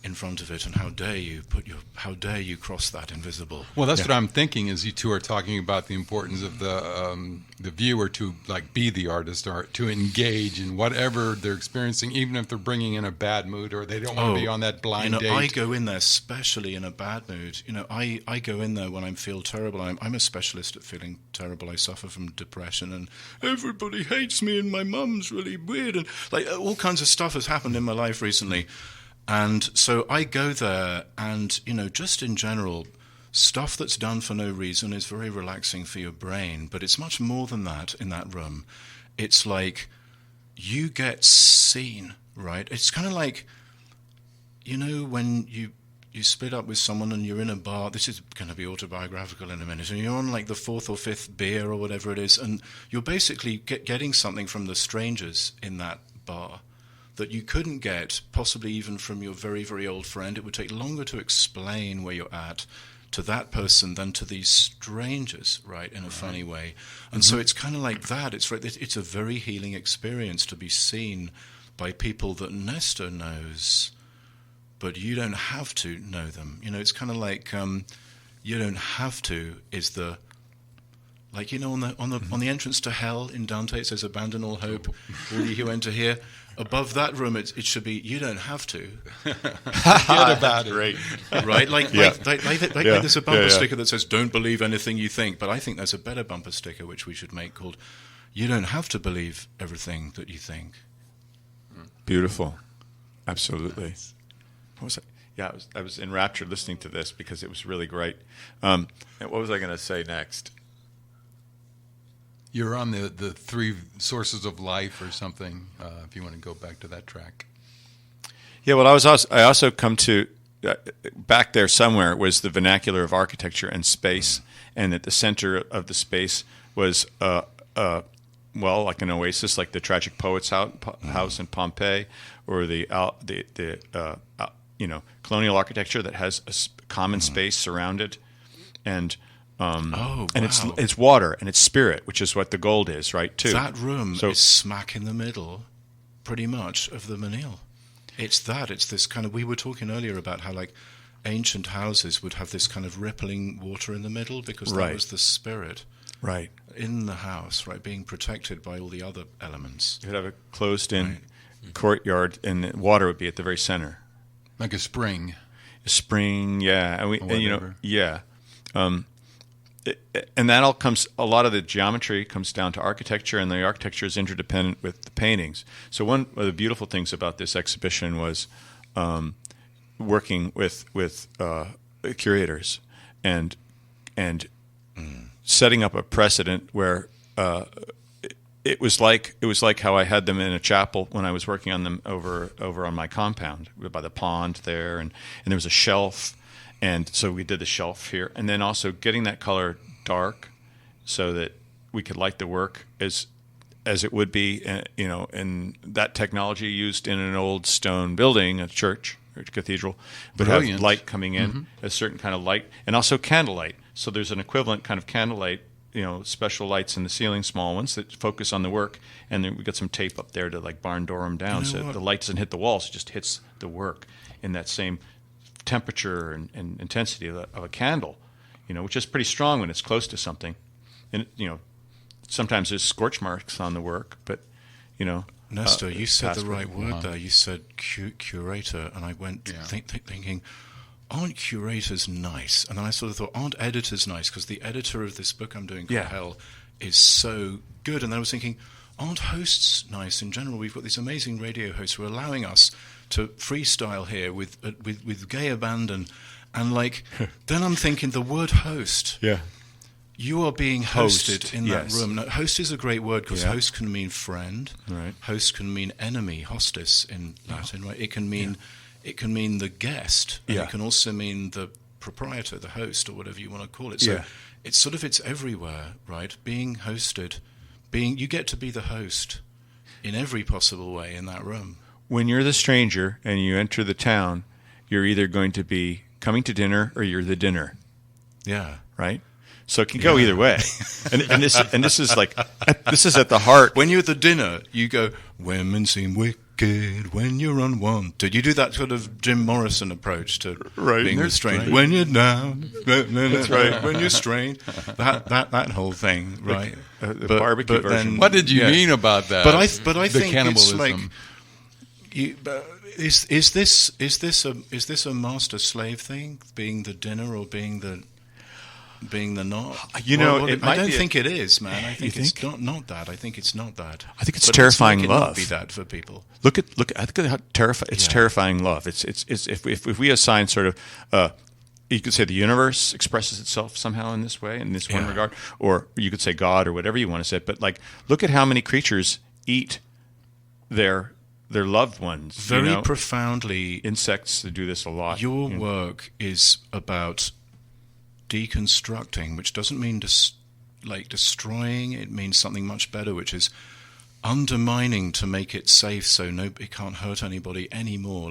S4: in front of it, and how dare you cross that invisible?
S1: Well, that's what I'm thinking. Is you two are talking about the importance of the viewer to like be the artist or to engage in whatever they're experiencing, even if they're bringing in a bad mood or they don't want to be on that blind date.
S4: I go in there especially in a bad mood. I go in there when I feel terrible. I'm a specialist at feeling terrible. I suffer from depression, and everybody hates me, and my mum's really weird, and like all kinds of stuff has happened in my life recently. And so I go there, and, just in general, stuff that's done for no reason is very relaxing for your brain. But it's much more than that in that room. It's like you get seen, right? It's kind of like, when you split up with someone and you're in a bar. This is going to be autobiographical in a minute. And you're on like the fourth or fifth beer or whatever it is. And you're basically getting something from the strangers in that bar that you couldn't get, possibly even from your very, very old friend. It would take longer to explain where you're at to that person than to these strangers, right, in a funny way. And so it's kind of like that. It's a very healing experience to be seen by people that Nestor knows, but you don't have to know them. It's kind of like you don't have to is the... Like, on the entrance to hell in Dante, it says, abandon all hope, all ye who enter here. Above that room, it should be, you don't have to.
S1: Forget about it.
S3: Great.
S4: Right? Like there's a bumper sticker that says, don't believe anything you think. But I think there's a better bumper sticker, which we should make, called, you don't have to believe everything that you think.
S3: Beautiful. Absolutely. What was it? Yeah, I was enraptured listening to this because it was really great. And what was I going to say next?
S1: You're on the three sources of life or something, if you want to go back to that track.
S3: Yeah, well, I also come to, back there somewhere was the vernacular of architecture and space, and at the center of the space was well, like an oasis, like the tragic poet's house in Pompeii, or the colonial architecture that has a common space surrounded, and and it's water and it's spirit, which is what the gold is, right? Too.
S4: That room is smack in the middle, pretty much, of the Menil. It's this kind of. We were talking earlier about how like ancient houses would have this kind of rippling water in the middle because that was the spirit.
S3: Right.
S4: In the house, right, being protected by all the other elements.
S3: You'd have a closed-in courtyard, and the water would be at the very center.
S1: Like a spring.
S3: A spring, yeah. And that all comes, a lot of the geometry comes down to architecture, and the architecture is interdependent with the paintings. So one of the beautiful things about this exhibition was working with curators and setting up a precedent where it was like how I had them in a chapel when I was working on them over on my compound by the pond there, and there was a shelf, and so we did the shelf here, and then also getting that color dark so that we could light the work as it would be, and that technology used in an old stone building, a church or a cathedral, but have light coming in, a certain kind of light, and also candlelight. So there's an equivalent kind of candlelight, special lights in the ceiling, small ones that focus on the work, and then we got some tape up there to like barn door them down, so the light doesn't hit the walls; it just hits the work in that same temperature and intensity of a candle, which is pretty strong when it's close to something, and sometimes there's scorch marks on the work, but
S4: Nestor, you said the right word there. You said curator, and I went thinking, aren't curators nice? And then I sort of thought, aren't editors nice? Because the editor of this book I'm doing called Hell is so good. And then I was thinking, aren't hosts nice in general? We've got these amazing radio hosts who are allowing us to freestyle here with gay abandon. And then I'm thinking the word host. Yeah. You are being hosted in that room. Now, host is a great word because host can mean friend. Right. Host can mean enemy, hostis in Latin. Right. It can mean the guest. And it can also mean the proprietor, the host, or whatever you want to call it. So it's everywhere, right? Being hosted, you get to be the host in every possible way in that room.
S3: When you're the stranger and you enter the town, you're either going to be coming to dinner or you're the dinner.
S4: Yeah.
S3: Right? So it can go either way, and this is this is at the heart.
S4: When you're at the dinner, you go, "Women seem wicked when you're unwanted." You do that sort of Jim Morrison approach to being the stranger. When you're down, that's right. When you're strange, that whole thing, right?
S3: The barbecue version.
S1: What did you mean about that?
S4: But I think
S1: cannibalism.
S4: It's like, is this a master slave thing? Being the dinner or being the not? I don't think it is, man. I think it's not that. I think it's not that.
S3: I think it's terrifying love.
S4: Not be that for people.
S3: Look at how terrifying. It's terrifying love. It's if we assign sort of. You could say the universe expresses itself somehow in this way, in this one regard, or you could say God or whatever you want to say. But look at how many creatures eat their loved ones.
S4: Very profoundly.
S3: Insects do this a lot.
S4: Your work is about deconstructing, which doesn't mean destroying. It means something much better, which is undermining to make it safe so it can't hurt anybody anymore.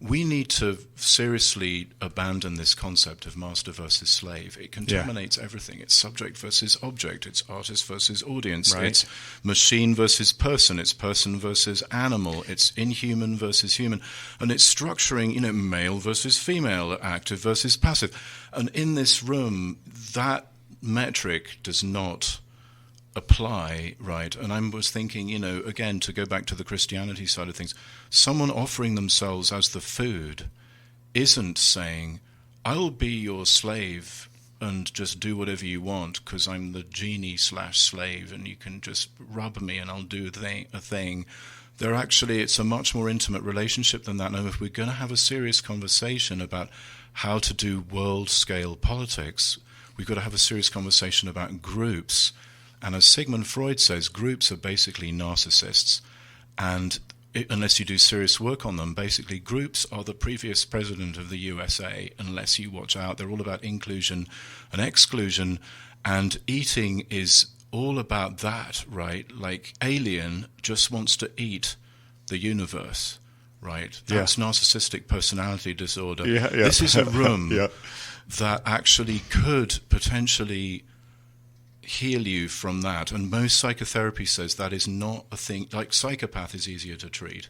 S4: We need to seriously abandon this concept of master versus slave. It contaminates everything. It's subject versus object. It's artist versus audience. Right. It's machine versus person. It's person versus animal. It's inhuman versus human. And it's structuring, male versus female, active versus passive. And in this room, that metric does not apply, right? And I was thinking, again, to go back to the Christianity side of things, someone offering themselves as the food isn't saying, I'll be your slave and just do whatever you want because I'm the genie/slave and you can just rub me and I'll do a thing. It's a much more intimate relationship than that. And if we're going to have a serious conversation about how to do world-scale politics, we've got to have a serious conversation about groups. And as Sigmund Freud says, groups are basically narcissists. And unless you do serious work on them, basically groups are the previous president of the USA, unless you watch out. They're all about inclusion and exclusion. And eating is all about that, right? Like Alien just wants to eat the universe, right? That's narcissistic personality disorder.
S3: Yeah.
S4: This is a room
S3: Yeah.
S4: that actually could potentially heal you from that. And most psychotherapy says that is not a thing. Like psychopath is easier to treat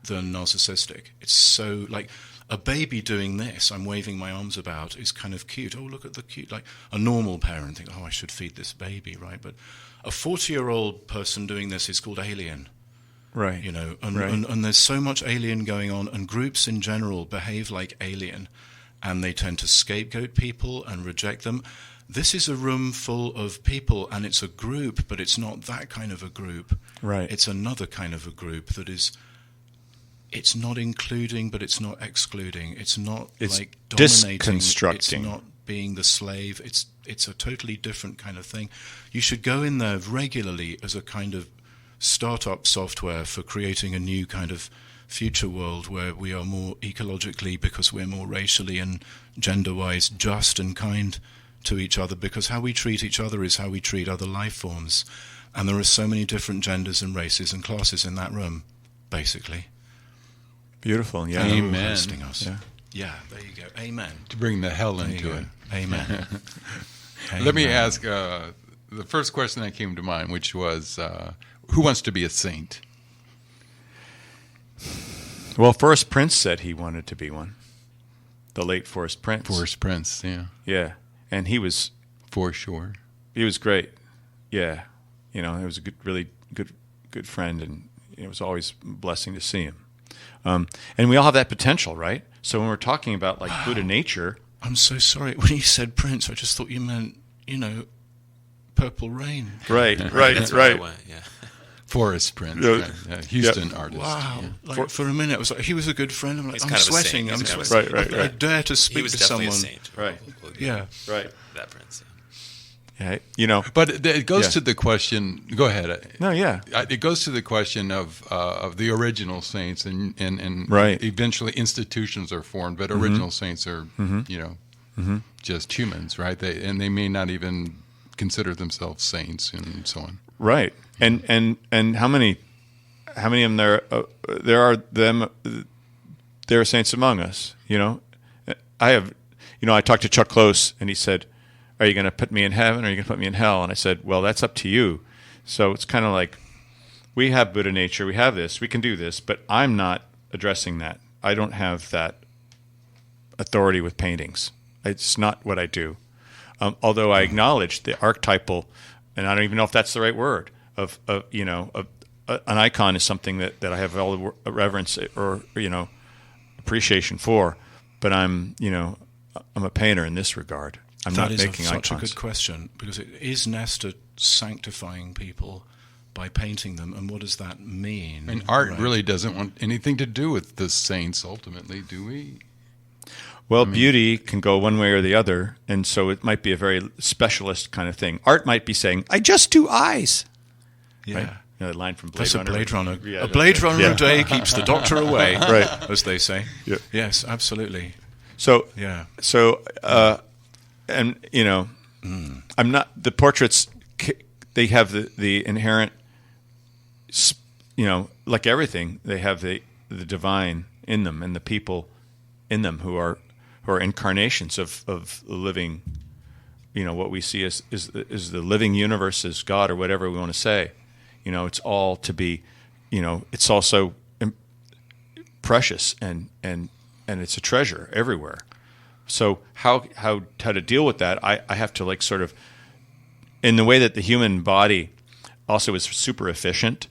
S4: than narcissistic. It's so like a baby doing this, I'm waving my arms about, is kind of cute. Oh, look at the cute, like a normal parent think, oh, I should feed this baby, right? But a 40-year-old person doing this is called alien.
S3: Right.
S4: You know, and there's so much alien going on, and groups in general behave like alien, and they tend to scapegoat people and reject them. This is a room full of people, and it's a group, but it's not that kind of a group.
S3: Right.
S4: It's another kind of a group that is, it's not including, but it's not excluding. It's not
S3: It's
S4: like dominating.
S3: disconstructing.
S4: It's not being the slave. It's a totally different kind of thing. You should go in there regularly as a kind of startup software for creating a new kind of future world where we are more ecologically, because we're more racially and gender-wise just and kind to each other, because how we treat each other is how we treat other life forms. And there are so many different genders and races and classes in that room, basically.
S3: Beautiful. Yeah.
S4: Thank you for
S1: Amen.
S4: hosting us.
S3: Yeah.
S4: Yeah, there you go. Amen.
S1: To bring the hell
S4: There you
S1: into
S4: go.
S1: it.
S4: Amen.
S1: Let me
S4: Amen.
S1: ask the first question that came to mind, which was, who wants to be a saint?
S3: Well, Forrest Prince said he wanted to be one. The late Forrest Prince.
S1: Forrest Prince, yeah,
S3: Yeah. And he was
S1: for sure.
S3: great. Yeah. You know, he was a really good friend, and it was always a blessing to see him. And we all have that potential, right? So when we're talking about like Buddha nature,
S4: I'm so sorry. When you said Prince, I just thought you meant, Purple Rain.
S3: right,
S2: That's where I went, yeah.
S1: Forrest Prince,
S3: Yeah.
S1: right? Houston artist.
S4: Wow.
S1: yeah.
S4: Like, for a minute, I was like, he was a good friend. I'm like,
S2: He's
S4: I'm
S2: kind of a
S4: sweating.
S2: saint.
S4: I'm
S2: He's kind of a
S4: sweating.
S3: saint. Right.
S4: I dare to speak
S2: He was
S4: to
S2: definitely
S4: someone.
S2: a saint.
S3: Right.
S4: Yeah.
S3: right?
S2: That prince.
S3: Yeah. You know.
S1: But it goes
S3: Yeah.
S1: to the question. Go ahead.
S3: No. Yeah.
S1: It goes to the question of the original saints, and
S3: Right.
S1: eventually institutions are formed, but original saints are just humans, right? They may not even consider themselves saints and so on.
S3: Right. And how many of them there are them? There are saints among us. I talked to Chuck Close, and he said, "Are you going to put me in heaven, or are you going to put me in hell?" And I said, "Well, that's up to you." So it's kind of like we have Buddha nature, we have this, we can do this, but I'm not addressing that. I don't have that authority with paintings. It's not what I do. Although I acknowledge the archetypal, and I don't even know if that's the right word, of an icon is something that I have all the reverence or appreciation for, but I'm a painter in this regard. I'm not making
S4: such
S3: icons.
S4: a good question, because it is Nestor sanctifying people by painting them, and what does that mean?
S1: And art
S4: Right.
S1: really doesn't want anything to do with the saints ultimately, do we?
S3: Well, beauty can go one way or the other, and so it might be a very specialist kind of thing. Art might be saying, "I just do eyes."
S4: Yeah.
S3: Right? The line from Blade
S4: That's
S3: Runner.
S4: a Blade Runner.
S3: Yeah,
S4: a Blade Runner
S3: yeah.
S4: a day keeps the doctor away,
S3: Right.
S4: as they say.
S3: Yeah.
S4: Yes, absolutely.
S3: So,
S4: Yeah.
S3: I'm not the portraits. They have the inherent, like everything, they have the divine in them, and the people in them who are incarnations of the living. What we see is the living universe, as God or whatever we want to say. It's all to be. It's also precious and it's a treasure everywhere. So how to deal with that? I have to sort of, in the way that the human body also is super efficient.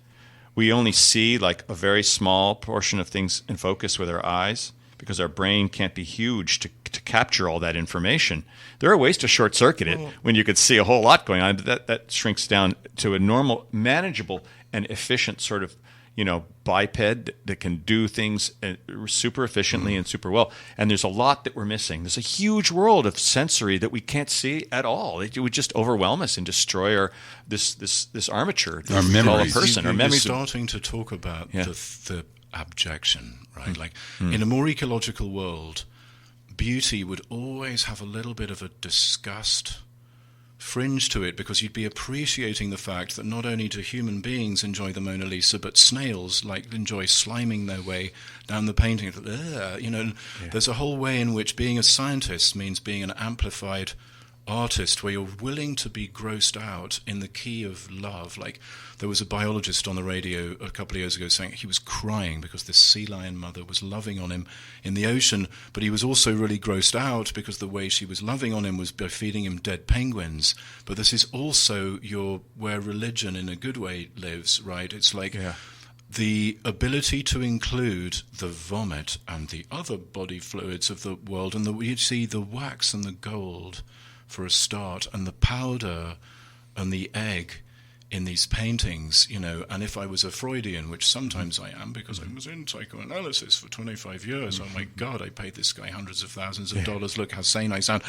S3: We only see a very small portion of things in focus with our eyes, because our brain can't be huge to capture all that information. There are ways to short circuit it when you could see a whole lot going on. That shrinks down to a normal, manageable, and efficient sort of biped that can do things super efficiently and super well. And there's a lot that we're missing. There's a huge world of sensory that we can't see at all. It would just overwhelm us and destroy this armature.
S1: Our memories.
S3: A person. Our
S4: You're
S3: memories.
S4: starting to talk about
S3: Yeah.
S4: the abjection, right? In a more ecological world, beauty would always have a little bit of a disgust fringe to it, because you'd be appreciating the fact that not only do human beings enjoy the Mona Lisa, but snails enjoy sliming their way down the painting. There's a whole way in which being a scientist means being an amplified artist, where you're willing to be grossed out in the key of love. Like, there was a biologist on the radio a couple of years ago saying he was crying because this sea lion mother was loving on him in the ocean, but he was also really grossed out because the way she was loving on him was by feeding him dead penguins. But this is also where religion in a good way lives, right? It's like the ability to include the vomit and the other body fluids of the world, and you see the wax and the gold for a start, and the powder and the egg in these paintings, and if I was a Freudian, which sometimes I am because I was in psychoanalysis for 25 years, oh my God, I paid this guy hundreds of thousands of dollars, look how sane I sound.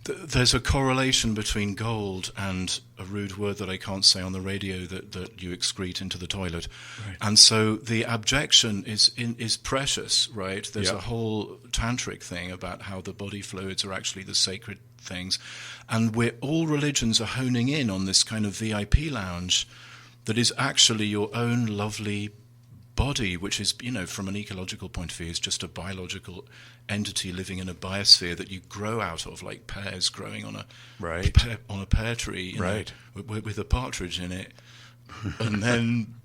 S4: But there's a correlation between gold and a rude word that I can't say on the radio that you excrete into the toilet. Right. And so the abjection is precious, right? There's a whole tantric thing about how the body fluids are actually the sacred things. And all religions are honing in on this kind of VIP lounge that is actually your own lovely body, which is, from an ecological point of view, is just a biological entity living in a biosphere that you grow out of, like pears growing on a pear tree, with a partridge in it. And then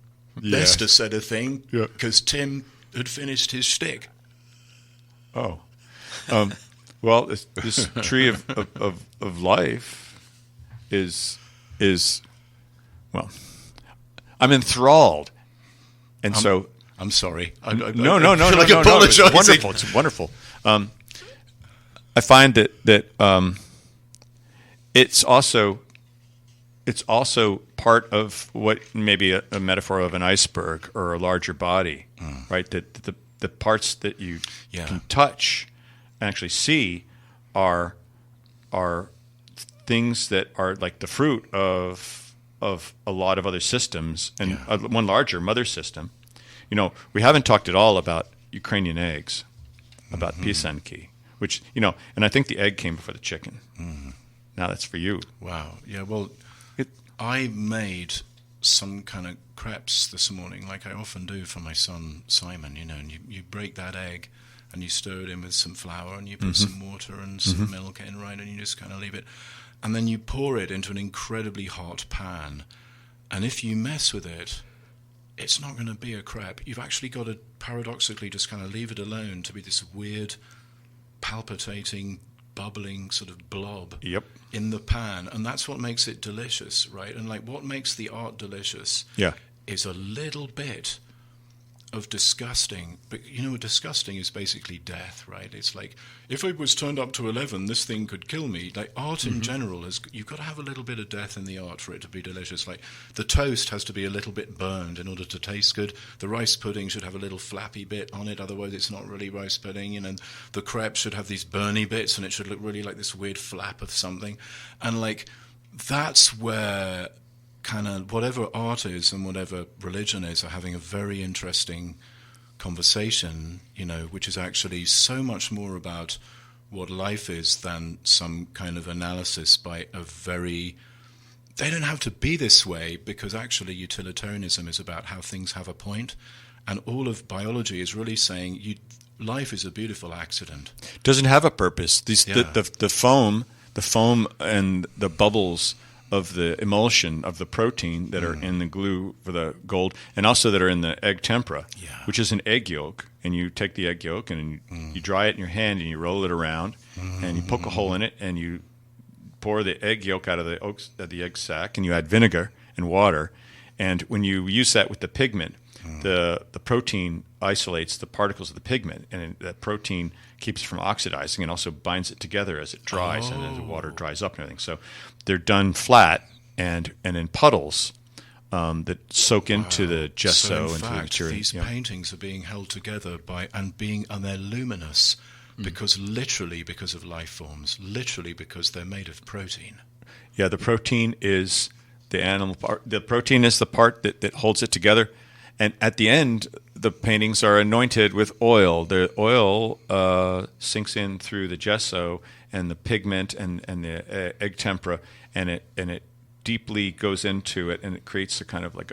S4: Nestor said a thing because Tim had finished his shtick.
S3: Oh, well, this tree of life is well, I'm enthralled. And
S4: I'm sorry.
S3: No.
S4: Apologizing.
S3: It's wonderful. I find that it's also part of what maybe a metaphor of an iceberg or a larger body, right? That the parts that you can touch and actually see are things that are like the fruit of a lot of other systems, and one larger mother system. We haven't talked at all about Ukrainian eggs, about pisanki, which, and I think the egg came before the chicken. Now that's for you.
S4: Wow. Yeah, well, I made some kind of crepes this morning, like I often do for my son Simon, and you break that egg and you stir it in with some flour and you put some water and some milk in, right, and you just kind of leave it. And then you pour it into an incredibly hot pan. And if you mess with it, it's not going to be a crepe. You've actually got to paradoxically just kind of leave it alone to be this weird, palpitating, bubbling sort of blob in the pan. And that's what makes it delicious, right? And what makes the art delicious is a little bit of disgusting. But, disgusting is basically death, right? It's like, if it was turned up to 11, this thing could kill me. Like, art in general, you've got to have a little bit of death in the art for it to be delicious. Like, the toast has to be a little bit burned in order to taste good. The rice pudding should have a little flappy bit on it, otherwise it's not really rice pudding. And the crepe should have these burny bits, and it should look really like this weird flap of something. And, that's where kind of whatever art is and whatever religion is are having a very interesting conversation, which is actually so much more about what life is than some kind of analysis by they don't have to be this way, because actually utilitarianism is about how things have a point, and all of biology is really saying life is a beautiful accident.
S3: Doesn't have a purpose. The foam and the bubbles of the emulsion of the protein that are in the glue for the gold, and also that are in the egg tempera, which is an egg yolk. And you take the egg yolk and you dry it in your hand and you roll it around and you poke a hole in it and you pour the egg yolk out of the egg sac and you add vinegar and water. And when you use that with the pigment, the protein isolates the particles of the pigment, and that protein keeps it from oxidizing and also binds it together as it dries and as the water dries up and everything. So they're done flat and in puddles that soak into the gesso and the material.
S4: These paintings are being held together and they're luminous because of life forms, literally because they're made of protein.
S3: Yeah, the protein is the animal part. The protein is the part that holds it together. And at the end, the paintings are anointed with oil. The oil sinks in through the gesso and the pigment and the egg tempera, and it deeply goes into it, and it creates a kind of like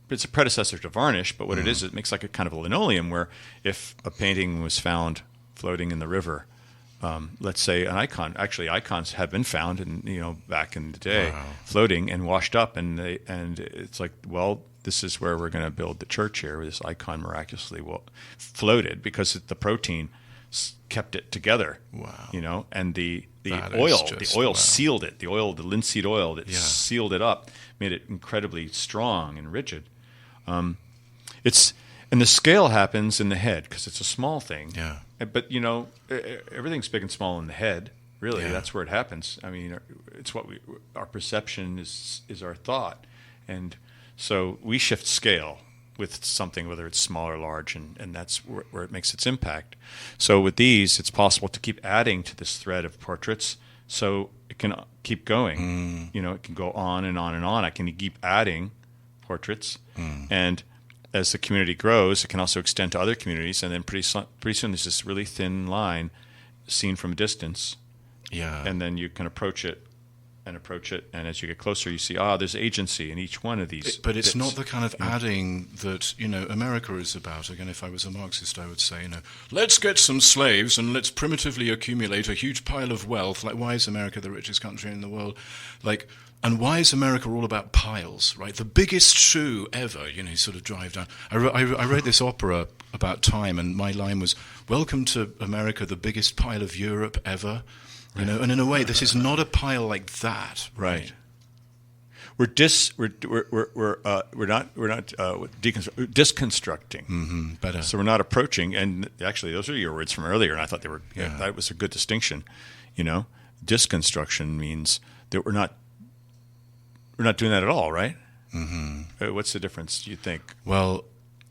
S3: it's a predecessor to varnish, but what it is, it makes like a kind of a linoleum where if a painting was found floating in the river, let's say an icon. Actually, icons have been found, back in the day, floating and washed up, and it's like, well, this is where we're going to build the church here. This icon miraculously floated because the protein kept it together.
S4: Wow!
S3: And the
S4: That
S3: oil sealed it. The linseed oil that sealed it up, made it incredibly strong and rigid. And the scale happens in the head because it's a small thing.
S4: Yeah.
S3: But everything's big and small in the head. Really, that's where it happens. I mean, it's our perception is our thought, and so we shift scale with something, whether it's small or large, and that's where it makes its impact. So with these, it's possible to keep adding to this thread of portraits, so it can keep going. It can go on and on and on. I can keep adding portraits, and as the community grows, it can also extend to other communities, and then pretty soon there's this really thin line seen from a distance.
S4: Yeah.
S3: And then you can approach it, and as you get closer, you see, there's agency in each one of these.
S4: But it's not the kind of adding that, America is about. Again, if I was a Marxist, I would say, let's get some slaves and let's primitively accumulate a huge pile of wealth. Like, why is America the richest country in the world? And why is America all about piles, right? The biggest shoe ever, you sort of drive down. I wrote this opera about time, and my line was, "Welcome to America, the biggest pile of Europe ever." And in a way, this is not a pile like that, right?
S3: We're not disconstructing.
S4: Better.
S3: So we're not approaching, and actually, those are your words from earlier, and I thought that was a good distinction. Disconstruction means that we're not doing that at all, right? What's the difference, do you think?
S4: Well,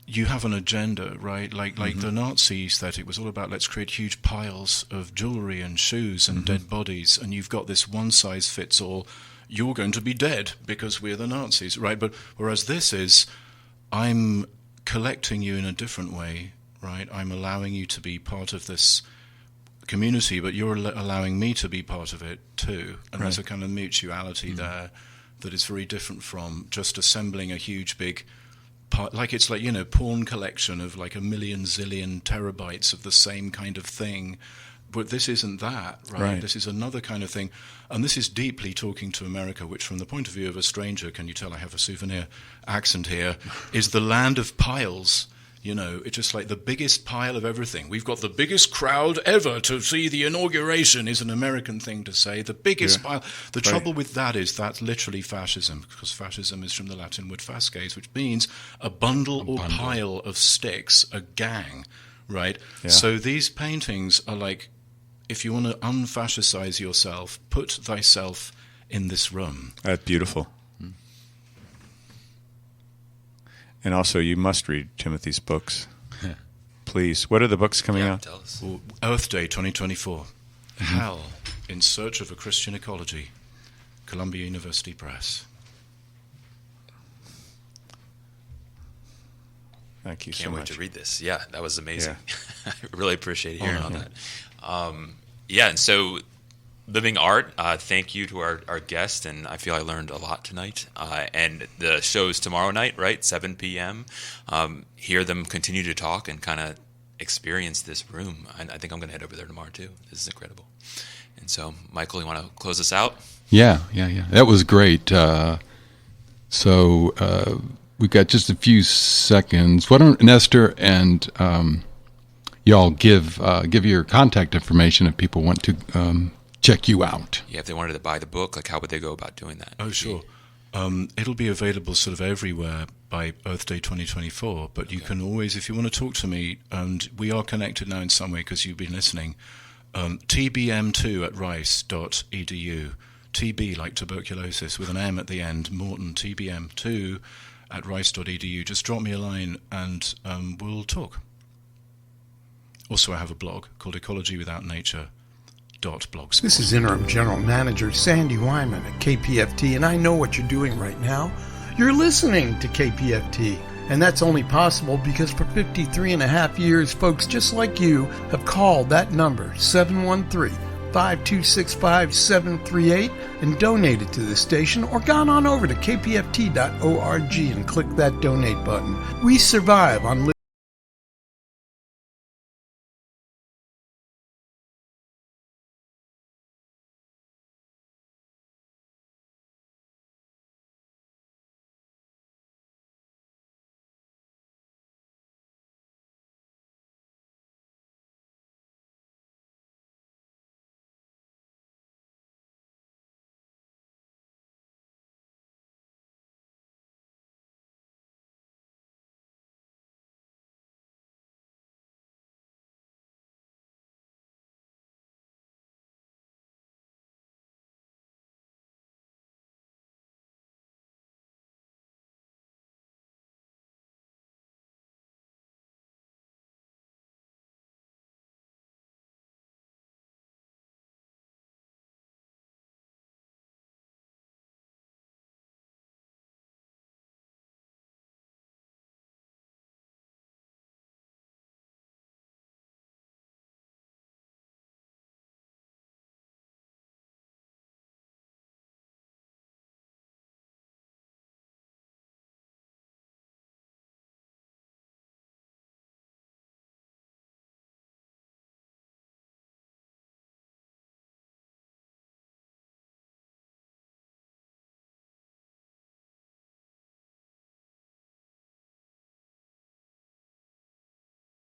S4: you have an agenda, right? Like the Nazi aesthetic was all about, let's create huge piles of jewelry and shoes and dead bodies, and you've got this one-size-fits-all, you're going to be dead because we're the Nazis, right? But whereas this is, I'm collecting you in a different way, right? I'm allowing you to be part of this community, but you're allowing me to be part of it too. And there's a kind of mutuality there that is very different from just assembling a huge big part, like it's like, porn collection of like a million zillion terabytes of the same kind of thing. But this isn't that, right? This is another kind of thing. And this is deeply talking to America, which from the point of view of a stranger, can you tell I have a souvenir accent here, is the land of piles. It's just like the biggest pile of everything. We've got the biggest crowd ever to see the inauguration is an American thing to say. The biggest pile. The trouble with that is that's literally fascism, because fascism is from the Latin word fasces, which means a bundle or pile of sticks, a gang, right? Yeah. So these paintings are like, if you want to unfascicize yourself, put thyself in this room.
S3: That's beautiful. And also, you must read Timothy's books. Please. What are the books coming out?
S2: Tell us.
S4: Well, Earth Day 2024. Hell in Search of a Christian Ecology. Columbia University Press.
S3: Thank you so much.
S2: Can't wait to read this. Yeah, that was amazing. Yeah. I really appreciate hearing all that. And so Living Art, thank you to our guest, and I feel I learned a lot tonight. And the show's tomorrow night, right, 7 p.m. Hear them continue to talk and kind of experience this room. I think I'm going to head over there tomorrow, too. This is incredible. And so, Michael, you want to close us out?
S1: Yeah. That was great. So we've got just a few seconds. Why don't Nestor and y'all give your contact information if people want to check you out.
S2: Yeah, if they wanted to buy the book, like how would they go about doing that?
S4: Oh, sure. It'll be available sort of everywhere by Earth Day 2024, but you can always, if you want to talk to me, and we are connected now in some way because you've been listening, tbm2@rice.edu, TB like tuberculosis with an M at the end, Morton, tbm2@rice.edu. Just drop me a line and we'll talk. Also, I have a blog called Ecology Without Nature.
S5: This is Interim General Manager Sandy Wyman at KPFT, and I know what you're doing right now. You're listening to KPFT. And that's only possible because for 53 and a half years, folks just like you have called that number, 713-526-5738, and donated to the station, or gone on over to kpft.org and click that donate button. We survive on